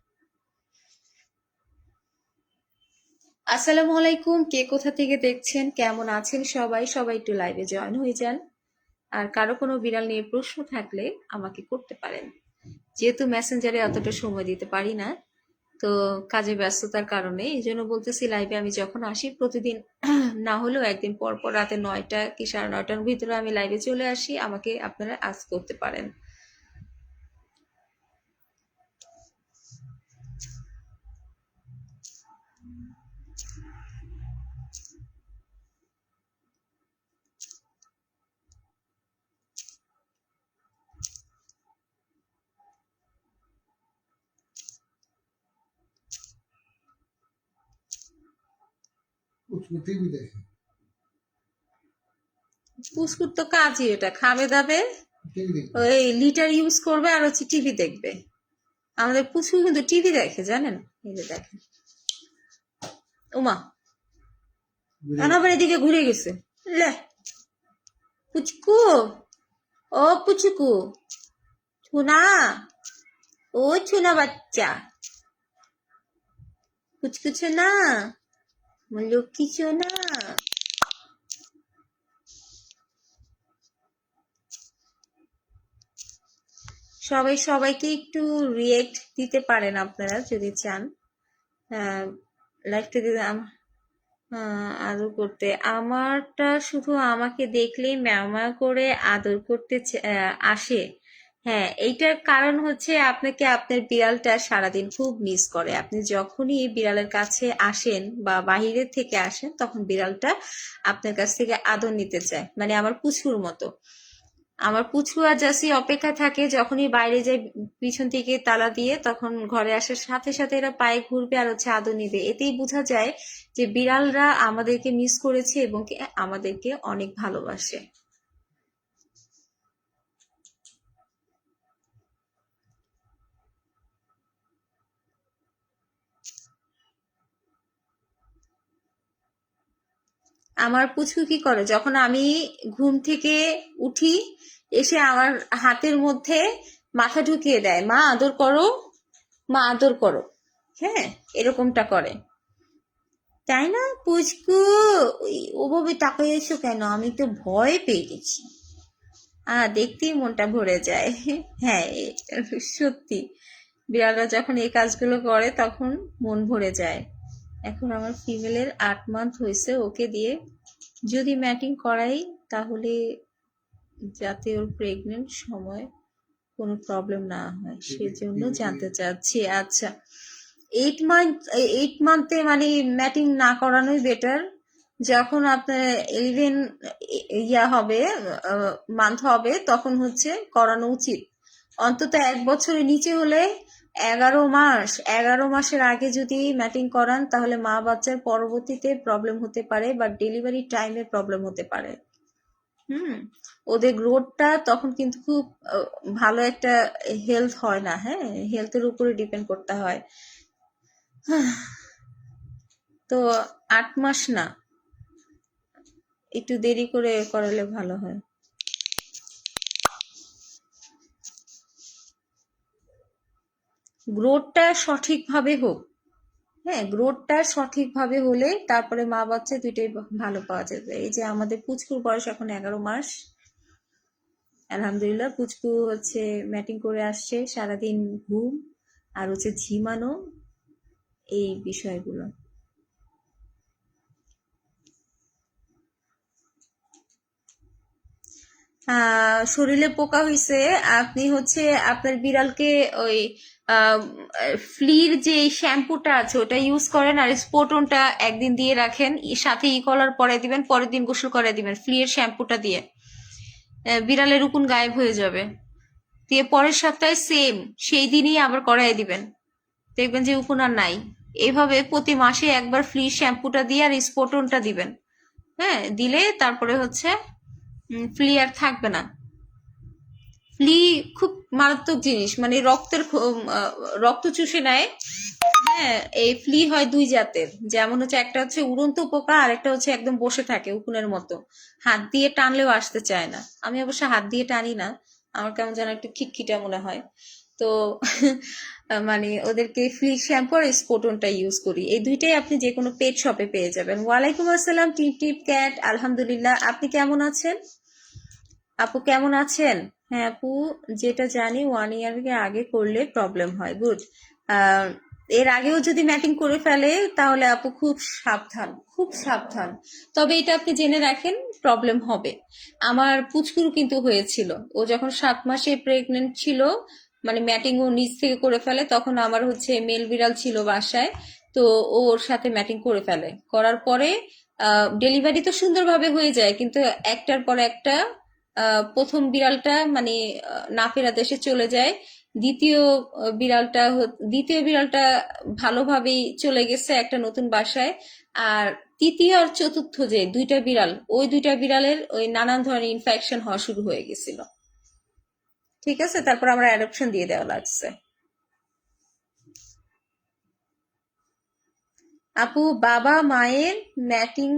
আসসালামু আলাইকুম, কে কোথা থেকে দেখছেন, কেমন আছেন সবাই? সবাই একটু লাইভে জয়েন হয়ে যান। আর কারো কোনো বিড়াল নিয়ে প্রশ্ন থাকলে আমাকে করতে পারেন, যেহেতু মেসেঞ্জারে অতটা সময় দিতে পারি না, তো কাজে ব্যস্ততার কারণে এই জন্য বলতেছি লাইভে আমি যখন আসি প্রতিদিন না হলেও একদিন পর পর রাতে 9টা কি 9:30টার ভিতরে আমি লাইভে চলে আসি, আমাকে আপনারা আস্ক করতে পারেন। পুস্কুর তো কাজই এটা, খাবে দাবে ওই লিটার ইউজ করবে আর হচ্ছে টিভি দেখবে। আমাদের পুচকু কিন্তু টিভি দেখে, জানেন? এই যে দেখেন, উমা আবার এদিকে ঘুরে গেছে। লে পুচকু, ও পুচকু, ছুনা, ও ছুনা বাচ্চা, পুচকু ছুনা, লক্ষ্মী ছুনা। সবাই সবাইকে একটু রিয়েক্ট দিতে পারেন আপনারা যদি চান। লাইভটা দিতে আদর করতে, আমারটা শুধু আমাকে দেখলেই ম্যাও করে আদর করতে আসে। হ্যাঁ, এইটার কারণ হচ্ছে আপনাকে আপনার বিড়ালটা সারাদিন খুব মিস করে। আপনি যখনই বিড়ালের কাছে আসেন বা বাহিরের থেকে আসেন তখন বিড়ালটা আপনার কাছ থেকে আদর নিতে চায়, মানে আমার পুচকুর মতো। আমার পুচকু আর জাসি অপেক্ষা থাকে যখনই বাইরে যায় পিছন থেকে তালা দিয়ে, তখন ঘরে আসার সাথে সাথে এরা পায়ে ঘুরবে আর হচ্ছে আদর নিবে। এতেই বোঝা যায় যে বিড়ালরা আমাদেরকে মিস করেছে এবং আমাদেরকে অনেক ভালোবাসে। আমার পুচকু কি করে, যখন আমি ঘুম থেকে উঠি এসে আমার হাতের মধ্যে মাথা ঢুকিয়ে দেয়, মা আদর করো, মা আদর করো। হ্যাঁ, এরকমটা করে, তাই না পুচকু? ওভাবে তাকাইছো কেন? আমি তো ভয় পেয়ে গেছি। দেখতেই মনটা ভরে যায়। হ্যাঁ, সত্যি বিড়ালরা যখন এই কাজগুলো করে তখন মন ভরে যায়। এখন আমার ফিমেলের 8 মান্থ হয়েছে, ওকে দিয়ে যদি ম্যাটিং করাই তাহলে যাতে ওর প্রেগনেন্ট সময় কোনো প্রবলেম না হয় সেজন্য জানতে চাচ্ছি। আচ্ছা, 8 মান্থে মানে ম্যাটিং না করানোই বেটার। যখন আপনার 11 হবে, মান্থ হবে, তখন হচ্ছে করানো উচিত। অন্তত 1 বছরের নিচে হলে 11 মাস, 11 মাসের আগে যদি ম্যাটিং করান তাহলে মা বাচ্চার পরবর্তীতে প্রবলেম হতে পারে বা ডেলিভারি টাইমে প্রবলেম হতে পারে। ওদের গ্রোথটা তখন কিন্তু খুব ভালো একটা হেলথ হয় না। হ্যাঁ, হেলথের উপরে ডিপেন্ড করতে হয়। তো 8 মাস না, একটু দেরি করে করালে ভালো হয়। গ্রোথটা সঠিকভাবে হোক। হ্যাঁ, গ্রোথটা সঠিকভাবে হলে তারপরে মা বাচ্চা দুইটাই ভালো পাওয়া যাবে। এই যে আমাদের পুচকুর বয়স এখন 11 মাস, আলহামদুলিল্লাহ। পুচকু হচ্ছে ম্যাটিং করে আসছে, সারাদিন ঘুম আর হচ্ছে ঝিমানো, এই বিষয়গুলো। শরীরে পোকা হয়েছে, আপনি হচ্ছে আপনার বিড়ালকে ওই ফ্লির যে শ্যাম্পুটা আছে ওটা ইউজ করেন আর স্পোটনটা একদিন দিয়ে রাখেন, সাথে কলার পরে দিবেন, পরের দিন গোসল করে দিবেন ফ্লির শ্যাম্পুটা দিয়ে। বিড়ালের উকুন গায়েব হয়ে যাবে। দিয়ে পরের সপ্তাহে সেম সেই দিনই আবার করাই দিবেন, দেখবেন যে উকুন আর নাই। এইভাবে প্রতি মাসে একবার ফ্লি শ্যাম্পুটা দিয়ে আর স্পোটনটা দিবেন। হ্যাঁ, দিলে তারপরে হচ্ছে ফ্লি আর থাকবে না। ফ্লি খুব মারাত্মক জিনিস, মানে রক্ত চুষে নেয়। হ্যাঁ, এই ফ্লি হয় 2 জাতের, যেমন হচ্ছে একটা হচ্ছে উড়ন্ত পোকা আর একটা হচ্ছে একদম বসে থাকে উকুনের মতো, হাত দিয়ে টানলেও আসতে চায় না। আমি অবশ্য হাত দিয়ে টানি না, আমার কেমন যেন একটু খিটখিটা মনে হয়। তো মানে ওদেরকে ফ্লি শ্যাম্পু আর স্পোটনটা ইউজ করি, এই দুইটাই আপনি যে কোনো পেট শপে পেয়ে যাবেন। ওয়ালাইকুম আসসালাম টিপ টিপ ক্যাট, আলহামদুলিল্লাহ। আপনি কেমন আছেন আপু, কেমন আছেন? হ্যাঁ আপু, যেটা জানি 1 ইয়ার আগে করলে প্রবলেম হয়। গুড। এর আগেও যদি ম্যাটিং করে ফেলে তাহলে আপু খুব সাবধান, খুব সাবধান। তবে এটা আপনি জেনে রাখেন, প্রবলেম হবে। আমার পুচকুর কিন্তু হয়েছিল, ও যখন 7 মাসে প্রেগনেন্ট ছিল, মানে ম্যাটিং ও নিজ থেকে করে ফেলে, তখন আমার হচ্ছে মেল বিড়াল ছিল বাসায়। তো ও ওর সাথে ম্যাটিং করে ফেলে, করার পরে ডেলিভারি তো সুন্দরভাবে হয়ে যায়, কিন্তু একটার পর একটা প্রথম বিড়ালটা মানে না ফেরা দেশে চলে যায়। দ্বিতীয় বিড়ালটা ভালোভাবেই চলে গেছে একটা নতুন বাসায়। আর তৃতীয় আর চতুর্থ যে দুইটা বিড়াল, ওই দুইটা বিড়ালের ওই নানান ধরনের ইনফেকশন হওয়া শুরু হয়ে গেছিল। ঠিক আছে, তারপর আমরা অ্যাডপশন দিয়ে দেওয়া লাগছে। আপু, বাবা মায়ের ম্যাটিং,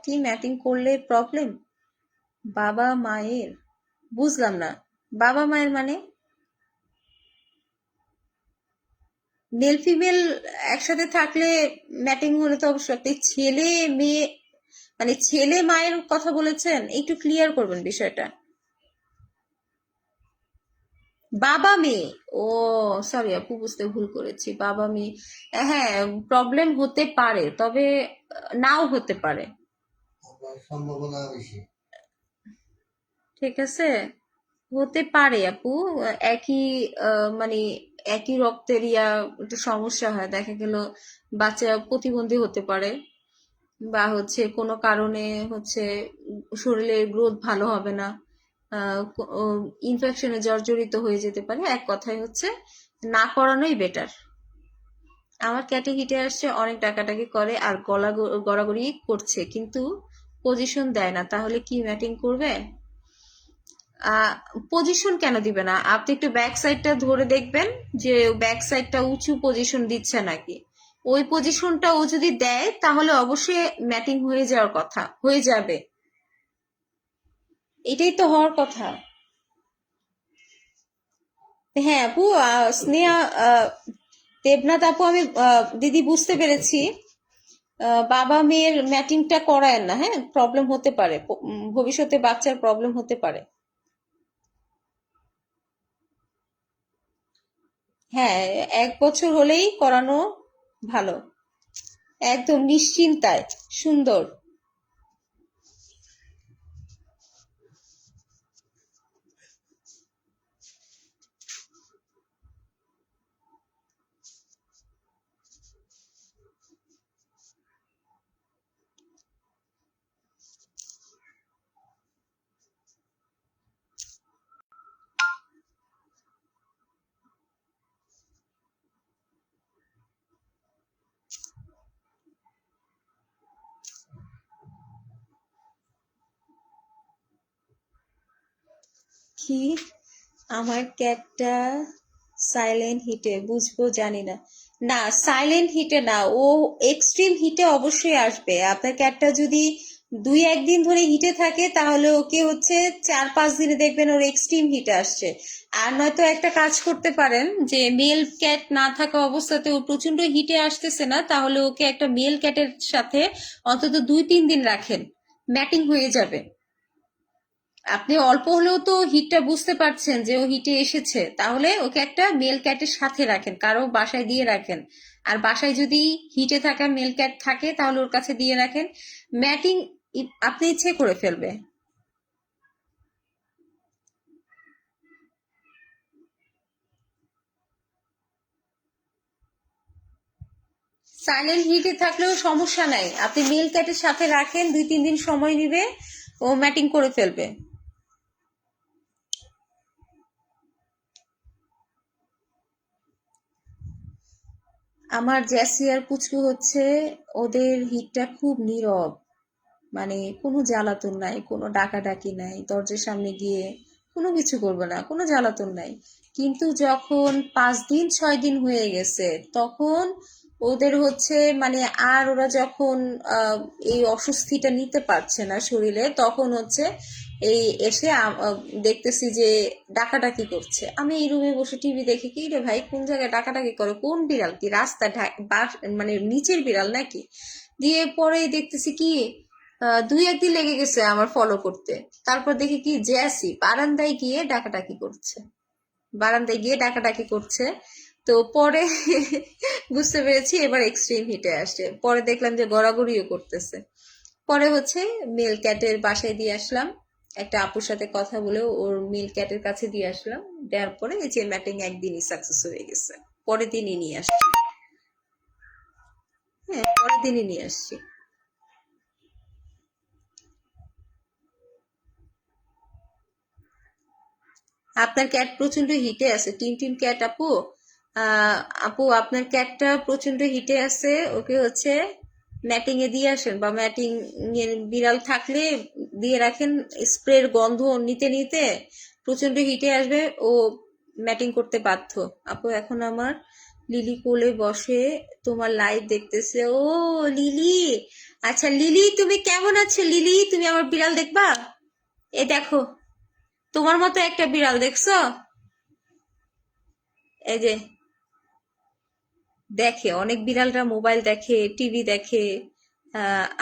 কি ম্যাটিং করলে প্রবলেম? বাবা মায়ের, বুঝলাম না। বাবা মায়ের মানে মেল ফিমেল একসাথে থাকলে ম্যাটিং হলে তো অবশ্যই। আপনি ছেলে মেয়ে মানে ছেলে মায়ের কথা বলেছেন, একটু ক্লিয়ার করবেন বিষয়টা। বাবা মেয়ে, ও সরি আপু, বুঝতে ভুল করেছি, বাবা মেয়ে। হ্যাঁ, প্রবলেম হতে পারে, তবে নাও হতে পারে। সম্ভাবনা বেশি। ঠিক আছে, হতে পারে আপু। একই মানে একই রক্তের একটু সমস্যা হয়, দেখা গেল বাচ্চা প্রতিবন্ধী হতে পারে, বা হচ্ছে কোনো কারণে হচ্ছে শরীরের গ্রোথ ভালো হবে না, ইনফেকশনে জর্জরিত হয়ে যেতে পারে। এক কথায় হচ্ছে না করানোই বেটার। আমার ক্যাটে হিটে আসছে, অনেক ডাকাডাকি করে আর গড়াগড়ি করছে, কিন্তু পজিশন দেয় না, তাহলে কি ম্যাটিং করবে? পজিশন কেন দিবে না? আপনি একটু ব্যাক সাইডটা ধরে দেখবেন যে ব্যাক সাইডটা উঁচু পজিশন দিচ্ছে নাকি। ওই পজিশনটা ও যদি দেয় তাহলে অবশ্যই ম্যাটিং হয়ে যাওয়ার কথা, হয়ে যাবে। এটাই তো হওয়ার কথা। হ্যাঁ আপু, স্নেহা, দেবনাথ আপু, আমি দিদি বুঝতে পেরেছি। বাবা মেয়ের ম্যাটিংটা করায় না, হ্যাঁ, প্রবলেম হতে পারে, ভবিষ্যতে বাচ্চার প্রবলেম হতে পারে। হ্যাঁ, 1 বছর হলেই করানো ভালো, একদম নিশ্চিন্তায়, সুন্দর। কি? আমার ক্যাটটা সাইলেন্ট হিটে, বুঝবো জানি না। না, সাইলেন্ট হিটে না, ও এক্সট্রিম হিটে অবশ্যই আসবে। আপনার ক্যাটটা যদি 2-1 দিন ধরে হিটে থাকে তাহলে ওকে হচ্ছে 4-5 দিনে দেখবেন ওর এক্সট্রিম হিটে আসছে। আর নয়তো একটা কাজ করতে পারেন, যে মেল ক্যাট না থাকা অবস্থাতে ও প্রচন্ড হিটে আসতেছে না, তাহলে ওকে একটা মেল ক্যাটের সাথে অন্তত 2-3 দিন রাখেন, ম্যাটিং হয়ে যাবে। আপনি অল্প হলেও তো হিটটা বুঝতে পারছেন যে ও হিটে এসেছে, তাহলে ওকে একটা মেল ক্যাটের সাথে রাখেন, কারো বাসায় দিয়ে রাখেন। আর বাসায় যদি হিটে থাকা মেল ক্যাট থাকে তাহলে ওর কাছে দিয়ে রাখেন। ম্যাটিং আপনি ইচ্ছে করে ফেলবে। সাইলেন্ট হিটে থাকলেও সমস্যা নাই, আপনি মেল ক্যাটের সাথে রাখেন, 2-3 দিন সময় নিবে, ও ম্যাটিং করে ফেলবে। আমার জ্যাসি আর পুচকু হচ্ছে, ওদের হিটটা খুব নীরব, মানে কোনো জ্বালাতন নাই, কোনো ডাকাডাকি নাই, দরজার সামনে গিয়ে কোনো কিছু করবে না, কোনো জ্বালাতন নাই। কিন্তু যখন 5-6 দিন হয়ে গেছে, তখন ওদের হচ্ছে মানে আর ওরা যখন এই অস্বস্তিটা নিতে পারছে না শরীরে, তখন হচ্ছে এই এসে দেখতেছি যে ডাকাডাকি করছে। আমি এই রুমে বসে টিভি দেখি, কি রে ভাই, কোন জায়গায় ডাকাডাকি করে, কোন বিড়াল, কি রাস্তা মানে নিচের বিড়াল নাকি? দিয়ে পরে দেখতেছি কি 2-1 দিন লেগে গেছে আমার ফলো করতে। তারপর দেখি কি বারান্দায় গিয়ে ডাকাডাকি করছে, বারান্দায় গিয়ে ডাকাডাকি করছে। তো পরে বুঝতে পেরেছি এবার এক্সট্রিম হিটে আসছে, পরে দেখলাম যে গড়াগড়িও করতেছে। পরে হচ্ছে মেল ক্যাটের বাসায় দিয়ে আসলাম, একটা আপুর সাথে কথা বলে ওর মেল ক্যাটের কাছে দিয়ে আসলাম। দেওয়ার পরে এই যে ম্যাটিং একদিনই সাকসেস হয়ে গেছে, পরের দিনই নিয়ে আসছি। হ্যাঁ, পরের দিনই নিয়ে আসছি। আপনার ক্যাট প্রচন্ড হিটে আছে, টিম টিম ক্যাট আপু। আহ, আপু আপনার ক্যাটটা প্রচন্ড হিটে আছে, ওকে হচ্ছে ম্যাটিং এ দিয়ে আসেন, বা ম্যাটিং এর বিড়াল থাকলে দিয়ে রাখেন। স্প্রের গন্ধ নিতে নিতে প্রচন্ড হিটে আসবে, ও ম্যাটিং করতে বাধ্য। আপু এখন আমার লিলি কোলে বসে তোমার লাইভ দেখতেছে। ও লিলি, আচ্ছা লিলি তুমি কেমন আছো? লিলি তুমি আমার বিড়াল দেখবা? এ দেখো, তোমার মতো একটা বিড়াল দেখছো? এই যে দেখে, অনেক বিড়ালরা মোবাইল দেখে, টিভি দেখে।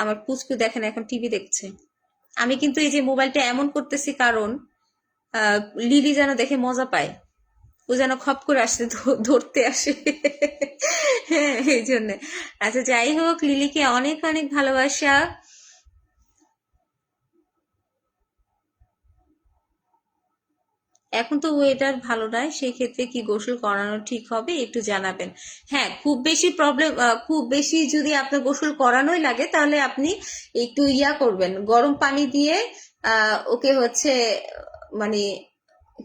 আমার পুচকু দেখেন এখন টিভি দেখছে। আমি কিন্তু এই যে মোবাইলটা এমন করতেছি কারণ আহ, লিলি যেন দেখে মজা পায়, ও যেন খপ করে আসে, ধরতে আসে। হ্যাঁ, এই জন্য। আচ্ছা যাই হোক, লিলিকে অনেক অনেক ভালোবাসা। এখন তো ওয়েদার ভালো নয়, সেই ক্ষেত্রে কি গোসল করানো ঠিক হবে একটু জানাবেন। হ্যাঁ, খুব বেশি প্রবলেম, খুব বেশি যদি আপনার গোসল করানোই লাগে তাহলে আপনি একটু ইয়া করবেন, গরম পানি দিয়ে ওকে হচ্ছে মানে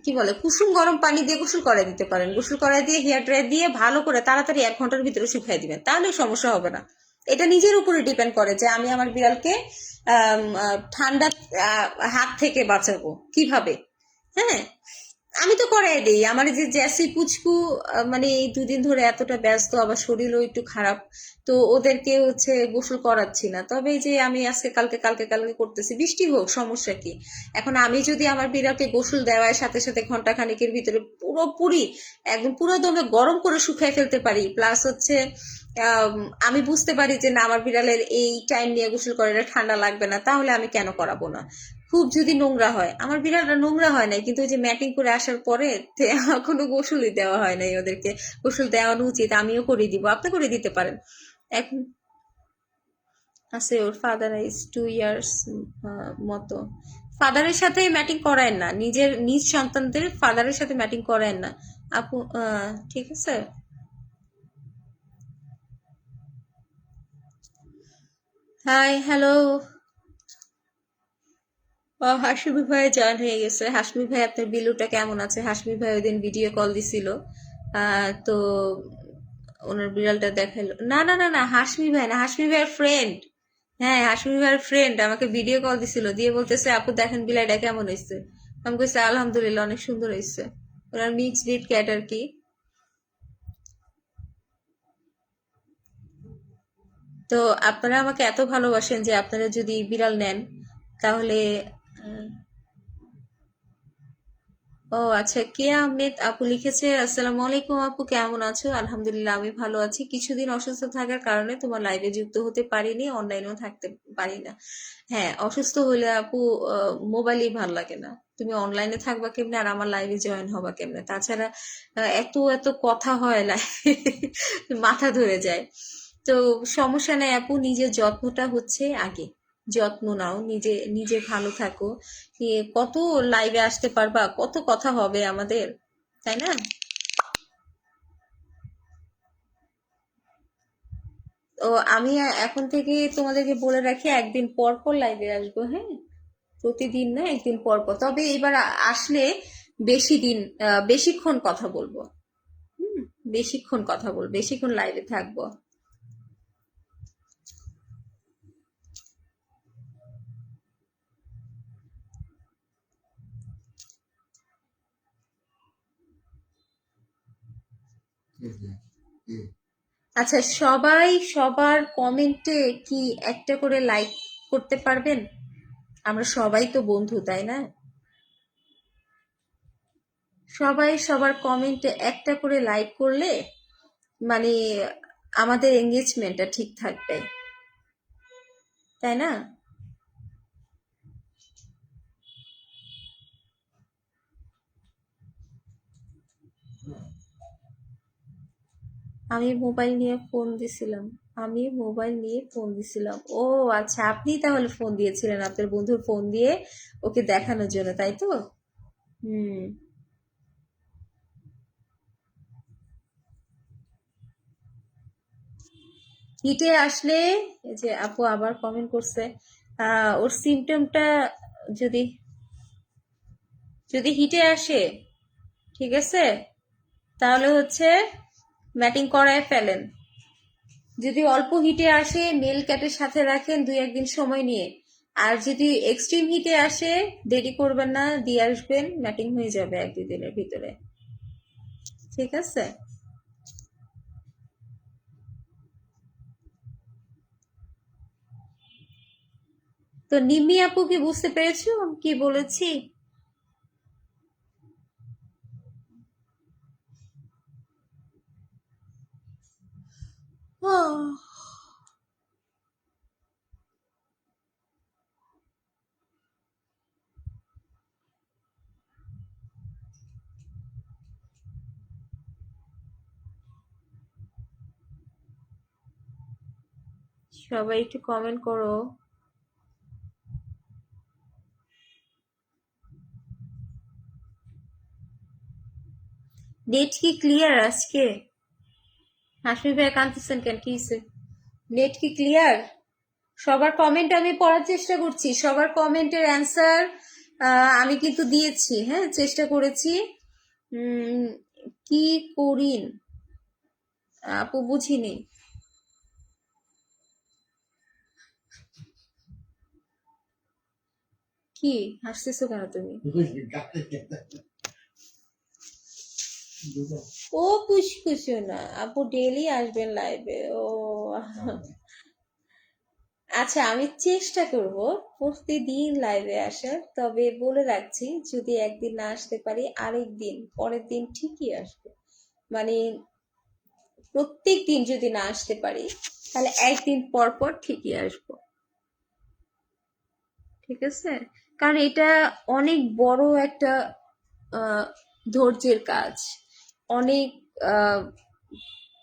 কি বলে, কুসুম গরম পানি দিয়ে গোসল করাই দিতে পারেন। গোসল করাই দিয়ে হেয়ার ড্রায়ার দিয়ে ভালো করে তাড়াতাড়ি 1 ঘন্টার ভিতরে শুকিয়ে দিবেন, তাহলে সমস্যা হবে না। এটা নিজের উপরে ডিপেন্ড করে যে আমি আমার বিড়ালকে ঠান্ডা হাত থেকে বাঁচাবো কিভাবে। হ্যাঁ, আমি তো করাই দিই। আমার এই যে জ্যাসি পুচকু মানে এই 2 দিন ধরে এতটা ব্যস্ত, আবার শরীরও একটু খারাপ, তো ওদেরকে হচ্ছে গোসল করাচ্ছি না। তবে এই যে আমি আজকে কালকে কালকে কালকে করতেছি, বৃষ্টি হোক সমস্যা কি। এখন আমি যদি আমার বিড়ালকে গোসল দেওয়ার সাথে সাথে ঘন্টা খানেকের ভিতরে পুরোপুরি একদম পুরো দমে গরম করে শুকিয়ে ফেলতে পারি, প্লাস হচ্ছে আম, আমি বুঝতে পারি যে না আমার বিড়ালের এই টাইম নিয়ে গোসল করে এটা ঠান্ডা লাগবে না, তাহলে আমি কেন করাবো না। খুব যদি নোংরা হয়, আমার বিড়ালটা নোংরা হয় নাই, কিন্তু ওই যে ম্যাটিং করে আসার পরে কোনো গোসলই দেওয়া হয় নাই ওদেরকে। গোসল দেওয়ানো উচিত, আমিও করে দিব, আপনি করে দিতে পারেন। এখন আছে ওর ফাদার ইজ 2 ইয়ার্স মতো। ফাদারের সাথে ম্যাটিং করায় না, নিজের নিজ সন্তানদের ফাদারের সাথে ম্যাটিং করায় না আপু। ঠিক আছে। Hi hello. হাসমি ভাই জয়েন হয়ে গেছে। হাসমি ভাই আপনার বিলুটা কেমন আছে? হাসমি ভাই ওই দিন ভিডিও কল দিছিল, তো ওনার বিড়ালটা দেখাইলো। না না না না, হাসমি ভাই না, হাসমি ভাইয়ের ফ্রেন্ড। হ্যাঁ, হাসমি ভাইয়ের ফ্রেন্ড আমাকে ভিডিও কল দিছিল, দিয়ে বলতেছে আপু দেখেন বিলাইটা কেমন হয়েছে। আমি কইছি আলহামদুলিল্লাহ অনেক সুন্দর হয়েছে। ওনার মিক্স ব্রিড ক্যাট আর কি। তো আপনারা আমাকে এত ভালোবাসেন যে আপনারা যদি বিড়াল নেন তাহলে আহ, ও আচ্ছা, কেয়া আহমেদ আপু লিখেছে, আসসালামু আলাইকুম আপু, কেমন আছো? আলহামদুলিল্লাহ আমি ভালো আছি। কিছুদিন অসুস্থ থাকার কারণে তোমার লাইভে যুক্ত হতে পারিনি, অনলাইনেও থাকতে পারি না। হ্যাঁ, অসুস্থ হইলে আপু মোবাইলই ভাল লাগে না। তুমি অনলাইনে থাকবা কেমনে আর আমার লাইভে জয়েন হবা কেমনে? তাছাড়া এত এত কথা হয় লাইভে, মাথা ধরে যায়। তো সমস্যা নাই আপু, নিজের যত্নটা হচ্ছে আগে। যত্ন নাও, নিজে নিজে ভালো থাকো। কত লাইভে আসতে পারবা, কত কথা হবে আমাদের, তাই না? তো আমি এখন থেকে তোমাদেরকে বলে রাখি, একদিন পর পর লাইভে আসবো, হ্যাঁ? প্রতিদিন না, একদিন পর পর। তবে এবার আসলে বেশি দিন, বেশিক্ষণ কথা বলবো। হুম, বেশিক্ষণ কথা বলবো, বেশিক্ষণ লাইভে থাকবো। আচ্ছা, সবাই সবার কমেন্টে কি একটা করে লাইক করতে পারবেন? আমরা সবাই তো বন্ধু, তাই না? সবাই সবার কমেন্টে একটা করে লাইক করলে মানে আমাদের এঙ্গেজমেন্টটা ঠিক থাকবে, তাই না? আমি মোবাইল নিয়ে ফোন দিছিলাম। আমি মোবাইল নিয়ে ফোন দিছিলাম। ও আচ্ছা, আপনি তাহলে ফোন দিয়েছিলেন আপনার বন্ধুর ফোন দিয়ে ওকে দেখানোর জন্য, তাই তো? হুম। হিটে আসলে, এই যে আপু আবার কমেন্ট করছে, ওর সিমটমটা যদি যদি হিটে আসে, ঠিক আছে, তাহলে হচ্ছে ম্যাটিং করায় ফেলেন। যদি অল্প হিটে আসে নেল ক্যাটের সাথে রাখেন 2-1 দিন সময় নিয়ে। আর যদি এক্সট্রিম হিটে আসে দেরি করবেন না, দিয়ে আসবেন, ম্যাটিং হয়ে যাবে 1-2 দিনের ভিতরে। ঠিক আছে। তো নিমি আপু কি বুঝতে পেরেছো আমি কি বলেছি? সবাই একটু কমেন্ট করো। নেট কি ক্লিয়ার আজকে? হাসমি ভাই কাঁদতেছেন কেন, কি হয়েছে? নেট কি ক্লিয়ার? সবার কমেন্ট আমি পড়ার চেষ্টা করছি, সবার কমেন্টের অ্যান্সার আমি কিন্তু দিয়েছি, হ্যাঁ, চেষ্টা করেছি। উম, কি করিন আপু বুঝিনি। কি হাসতেছো কেন তুমি? ও পুষ্কুসো না আপু, ডেইলি আসবেন লাইভে? ও আচ্ছা, আমি চেষ্টা করব প্রতিদিন লাইভে আসার। তবে বলে রাখছি, যদি একদিন না আসতে পারি আরেক দিন পরের দিন ঠিকই আসবো। মানে প্রত্যেক দিন যদি না আসতে পারি তাহলে একদিন পর পর ঠিকই আসবো। ঠিক আছে। কারণ এটা অনেক বড় একটা আহ, ধৈর্যের কাজ। অনেক আহ,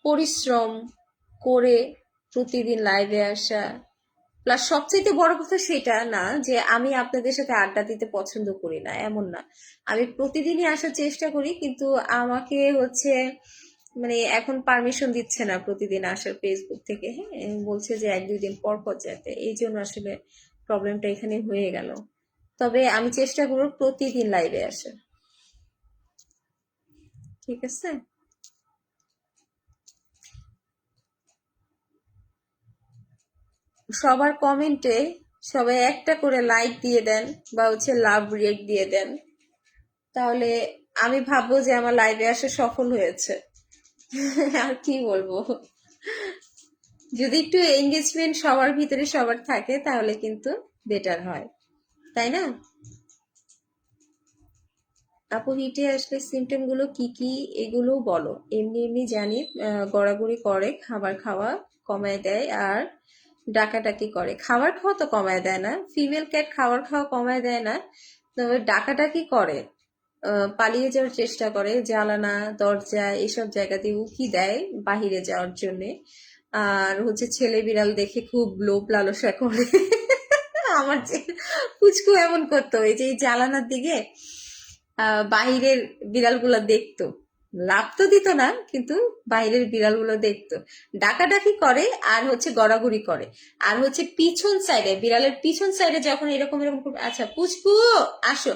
পরিশ্রম করে প্রতিদিন লাইভে আসা। প্লাস সবচেয়ে বড় কথা সেটা না যে আমি আপনাদের সাথে আড্ডা দিতে পছন্দ করি না, এমন না। আমি প্রতিদিনই আসার চেষ্টা করি, কিন্তু আমাকে হচ্ছে মানে এখন পারমিশন দিচ্ছে না প্রতিদিন আসার ফেসবুক থেকে, হ্যাঁ, বলছে যে 1-2 দিন পর পর যেতে। এই জন্য আসলে প্রবলেমটা এখানে হয়ে গেল। তবে আমি চেষ্টা করব প্রতিদিন লাইভে আসার। ঠিক আছে। সবার কমেন্টে সবাই একটা করে লাইক দিয়ে দেন বা হচ্ছে লাভ রিয়েক্ট দিয়ে দেন, তাহলে আমি ভাববো যে আমার লাইভে আসা সফল হয়েছে। আর কি বলবো, যদি একটু এঙ্গেজমেন্ট সবার ভিতরে সবার থাকে তাহলে কিন্তু বেটার হয়, তাই না? আপু হিটে আসলে সিমটম গুলো কি কি এগুলো বলো। এমনি এমনি জানি গড়াগড়ি করে, খাবার খাওয়া কমায় দেয়, আর ডাকাডাকি করে। খাবার খাওয়া তো কমায় দেয় না, ফিমেল ক্যাট খাবার খাওয়া কমায় দেয় না, তবে ডাকাডাকি করে, পালিয়ে যাওয়ার চেষ্টা করে, জানালা দরজা এসব জায়গা দিয়ে উকি দেয় বাহিরে যাওয়ার জন্যে। আর হচ্ছে ছেলে বিড়াল দেখে খুব লোভ লালসা করে। আমার যে পুচকু এমন করতো, এই যে এই জানালার দিকে বাহিরের বিড়ালগুলো দেখতো, লাভ তো দিত না, কিন্তু বাইরের বিড়ালগুলো দেখতো, ডাকাডাকি করে, আর হচ্ছে গড়াগড়ি করে। আর হচ্ছে পিছন সাইডে, বিড়ালের পিছন সাইডে যখন এরকম এরকম করবে, আচ্ছা পুচকু আসো,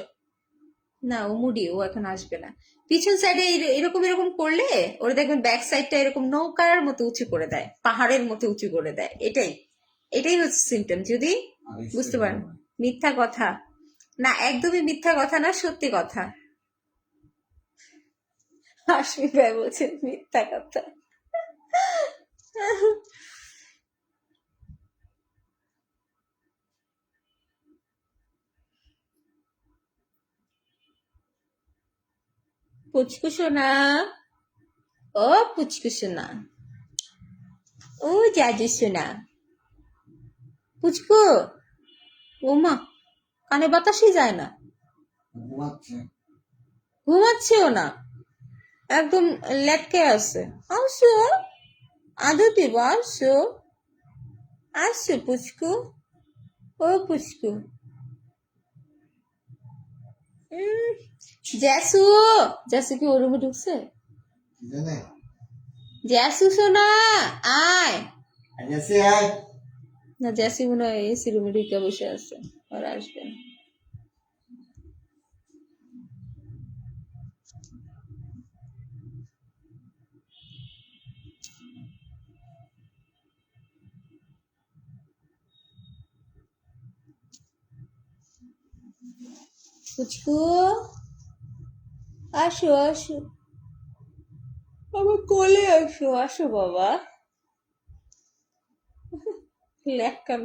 না ও মুডি, ও এখন আসবে না। পিছন সাইডে এরকম এরকম করলে ওরা দেখবেন ব্যাক সাইডটা এরকম নৌকার মতো উঁচু করে দেয়, পাহাড়ের মতো উঁচু করে দেয়। এটাই এটাই হচ্ছে সিমটম, যদি বুঝতে পারেন। মিথ্যা কথা না, একদমই মিথ্যা কথা না, সত্যি কথা। হাসমি ভাই বলছেন মিথ্যা কথা। পুচকু সোনা, ও পুচকু সোনা, ও জাদু সোনা, পুচকু, ও মা, কানে বাতাসই যায় না, ঘুমাচ্ছেও না, একদম লেটকে আছে। আসো, আদু দেব, আসো আসো পুচকু, ও পুচকু। জ্যাসু, জ্যাসু কি ওর রুমে ঢুকছে? জ্যাসু সোনা, আয়। না, জ্যাসি মনে হয় এসি রুমে ঢুকে বসে আছে, আর আসবে না। পুচকু, আসো আসো, আমার কোলে আসো, আসো বাবা। লেগ কান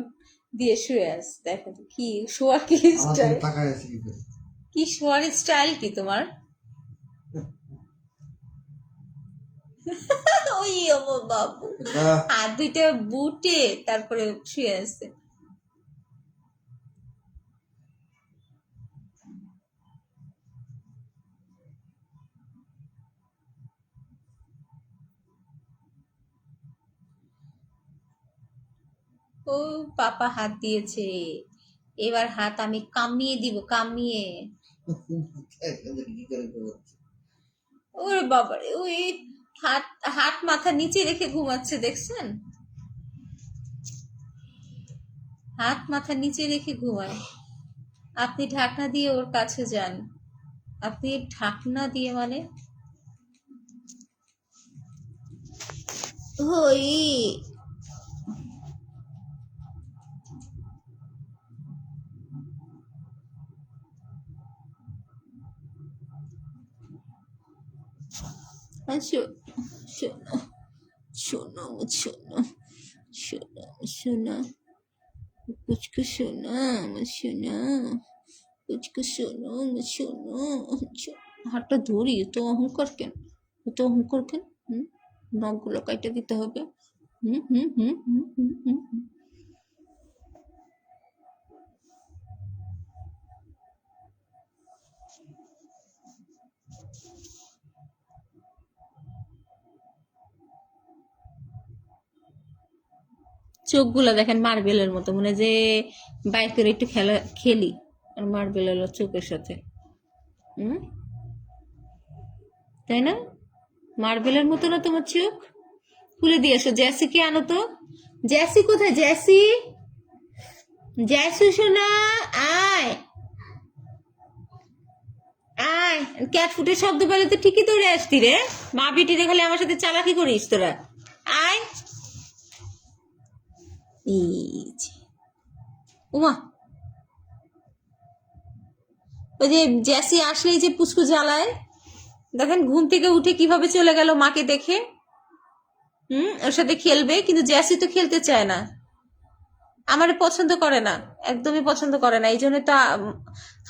দিয়ে শুয়ে আস, দেখো তো কি শোয়ার কি স্টাইল, কি শোয়ার স্টাইল কি তোমার? ওই আমার বাবু আর দুইটা বুটে তারপরে শুয়ে আছে। ও পাপা হাত দিয়েছে, এবার হাত আমি কামিয়ে দিব, কামিয়ে। ওরে বাবারে, ওই হাত হাত মাথা নিচে রেখে ঘুমাচ্ছে, দেখছেন? হাত মাথা নিচে রেখে ঘুমায়। আপনি ঢাকনা দিয়ে ওর কাছে যান। আপনি ঢাকনা দিয়ে মানে ওই শোনো শোনো শোনো শোনো শোনো শোনো পুচকু, শোনো আমার শোনো পুচকু, শোনো আমার শোনো। হাতটা ধরি, তো অহংকার কেন, তো অহংকার কেন? নখগুলো কাইটা দিতে হবে। হুম হুম হুম হুম হুম হুম হুম। চোখগুলা দেখেন মার্বেলের মতো, মনে হয় যে বাইক করে একটু খেলা খেলি আর মার্বেল হলো চোখের সাথে। হুম, তাই না? মার্বেলের মতো না তোমার চোখ? খুলে দিয়ে এসো, জ্যাসিকে আনো তো। জ্যাসি কোথায়, জ্যাসি? জ্যাসি শোনা, আয় আয়। ক্যাট ফুটের শব্দ পেলে তো ঠিকই দৌড়ে আসতি রে। মা বিটিরে খালি আমার সাথে চালাকি করিস তোরা। আয়। এই যে, উমা, ওই যে জ্যাসি আসলেই যে পুচকু জ্বালায়, দেখেন ঘুম থেকে উঠে কিভাবে চলে গেল মাকে দেখে। ওর সাথে খেলবে, কিন্তু জ্যাসি তো খেলতে চায় না, আমার পছন্দ করে না, একদমই পছন্দ করে না। এই জন্য তো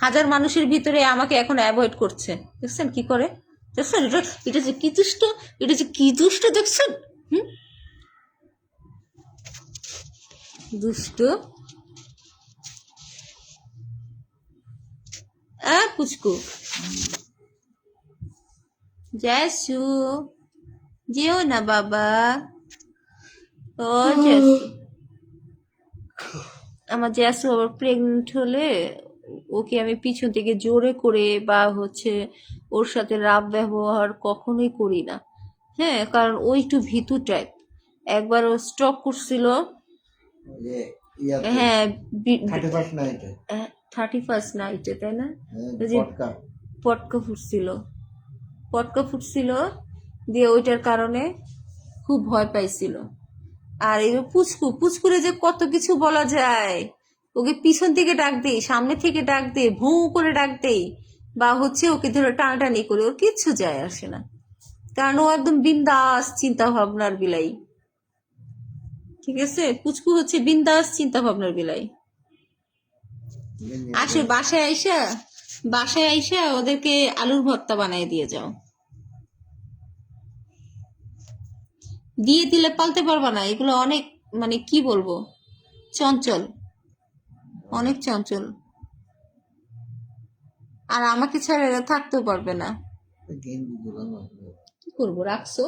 হাজার মানুষের ভিতরে আমাকে এখন অ্যাভয়েড করছে। দেখছেন কি করে, দেখছেন? এটা যে কি দুষ্ট, এটা যে কি দুষ্ট, দেখছেন? হুম, দুষ্ট। পুচকু, জ্যাসু, যেও না বাবা। ও জ্যাসু, আমার জ্যাসু আবার প্রেগনেন্ট হলে ওকে আমি পিছন থেকে জোরে করে বা হচ্ছে ওর সাথে রাব ব্যবহার কখনোই করি না। হ্যাঁ, কারণ ও একটু ভীতু টাইপ। একবার ও স্ট্রোক করছিল। হ্যাঁ, 31st নাইটে, তাই না? ওই যে পটকা ফুটছিল, পটকা ফুটছিল, দিয়ে ওইটার কারণে খুব ভয় পাইছিল। আর এই পুচকু, পুচকুরে যে কত কিছু বলা যায়, ওকে পিছন থেকে ডাক দেই, সামনে থেকে ডাক দেই, ভুঁ করে ডাক দেই, বা হচ্ছে ওকে ধরে টানাটানি করে, ওর কিচ্ছু যায় আসে না, কারণ ও একদম বিন্দাস চিন্তা ভাবনার বিলাই। ঠিক আছে, পুচকু হচ্ছে বিন্দাস চিন্তা ভাবনার বিলাই। আসে বাসায় আইসা, বাসায় আইসা ওদেরকে আলুর ভর্তা বানিয়ে দিয়ে যাও। দিয়ে দিলে পালতে পারবা না, এগুলো অনেক, মানে কি বলবো, চঞ্চল, অনেক চঞ্চল। আর আমাকে ছাড়া এরা থাকতেও পারবে না। কি করবো, রাখছো?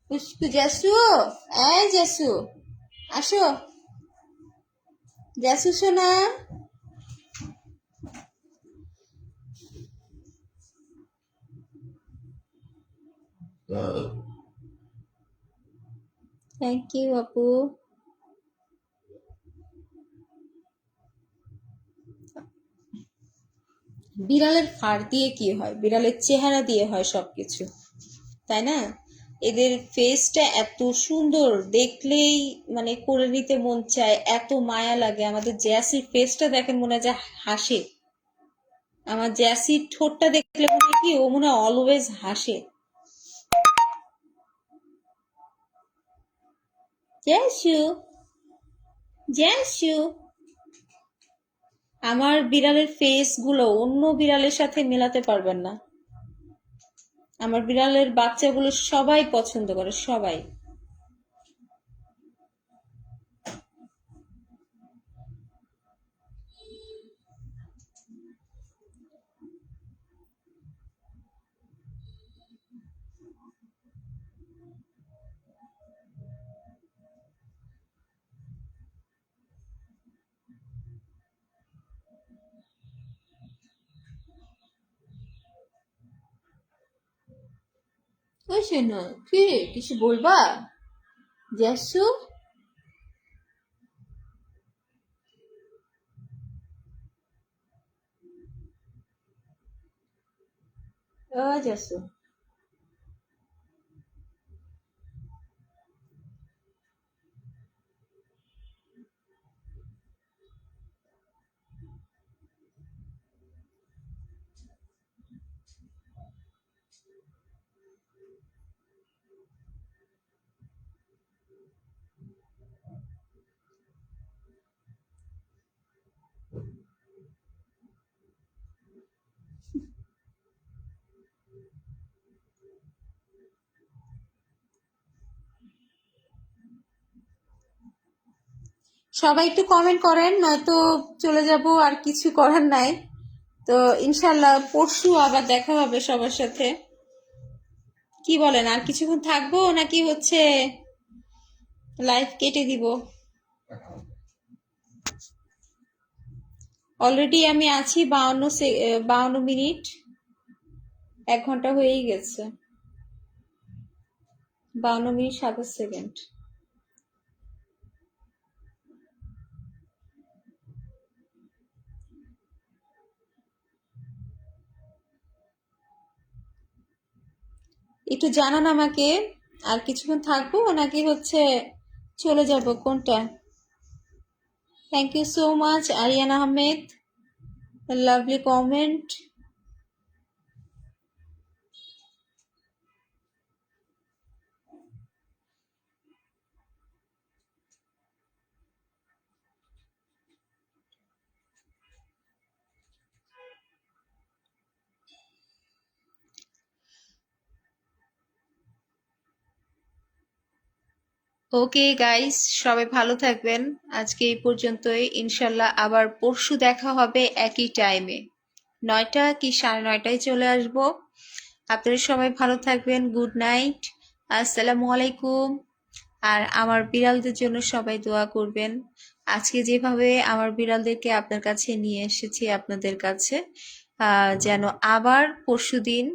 পুষ্পু জাসু, এই জাসু, আসো জাসু সোনা। থ্যাংক ইউ আপু। বিড়ালের ফাড় দিয়ে কি হয়? বিড়ালের চেহারা দিয়ে হয় সবকিছু, তাই না? এদের ফেসটা এত সুন্দর, দেখলেই মানে করে নিতে মন চায়, এত মায়া লাগে। আমাদের জ্যাসির ফেসটা দেখেন, মনে হয় যে হাসে। আমার জ্যাসির ঠোঁটটা দেখলে মনে হয় কি, ও মনে হয় অলওয়েজ হাসে। জ্যাসু, জ্যাসু। আমার বিড়ালের ফেস গুলো অন্য বিড়ালের সাথে মেলাতে পারবেন না। আমার বিড়ালের বাচ্চাগুলো সবাই পছন্দ করে, সবাই। ওই শোনো, কি রে, কিছু বলবা? জ্যাসু, ও জ্যাসু। সবাই একটু কমেন্ট করেন, নয়তো চলে যাব, আর কিছু করার নাই। তো ইনশাল্লাহ পরশু আবার দেখা হবে সবার সাথে। কি বলেন, আর কিছুক্ষণ থাকবো নাকি হচ্ছে লাইভ কেটে দিব? অলরেডি আমি আছি 52 মিনিট, 1 ঘন্টা হয়েই গেছে। 52 মিনিট 27 সেকেন্ড। একটু জানান আমাকে, আর কিছুক্ষণ থাকবো নাকি হচ্ছে চলে যাব, কোনটা? Thank you so much Ariyan Ahmed, lovely comment. Okay guys, সবাই ভালো থাকবেন। আজকে এই পর্যন্তই, ইনশাল্লাহ আবার পরশু দেখা হবে একই টাইমে, 9টা কি 9:30টায় চলে আসব। আপনারা সবাই ভালো থাকবেন, গুড নাইট, আসসালামু আলাইকুম। আর আমার বিড়ালদের জন্য সবাই দোয়া করবেন। আজকে যেভাবে আমার বিড়ালদেরকে আপনার কাছে নিয়ে এসেছি, আপনাদের কাছে, যেন আবার পরশুদিন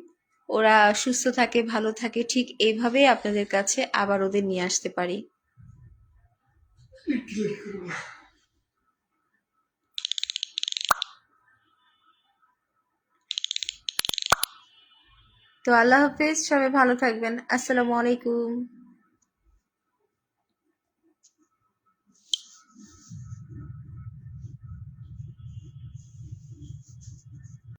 ওরা সুস্থ থাকে, ভালো থাকে, ঠিক এইভাবেই আপনাদের কাছে আবার ওদের নিয়ে আসতে পারি। তো আল্লাহ হাফেজ, সবাই ভালো থাকবেন, আসসালামু আলাইকুম।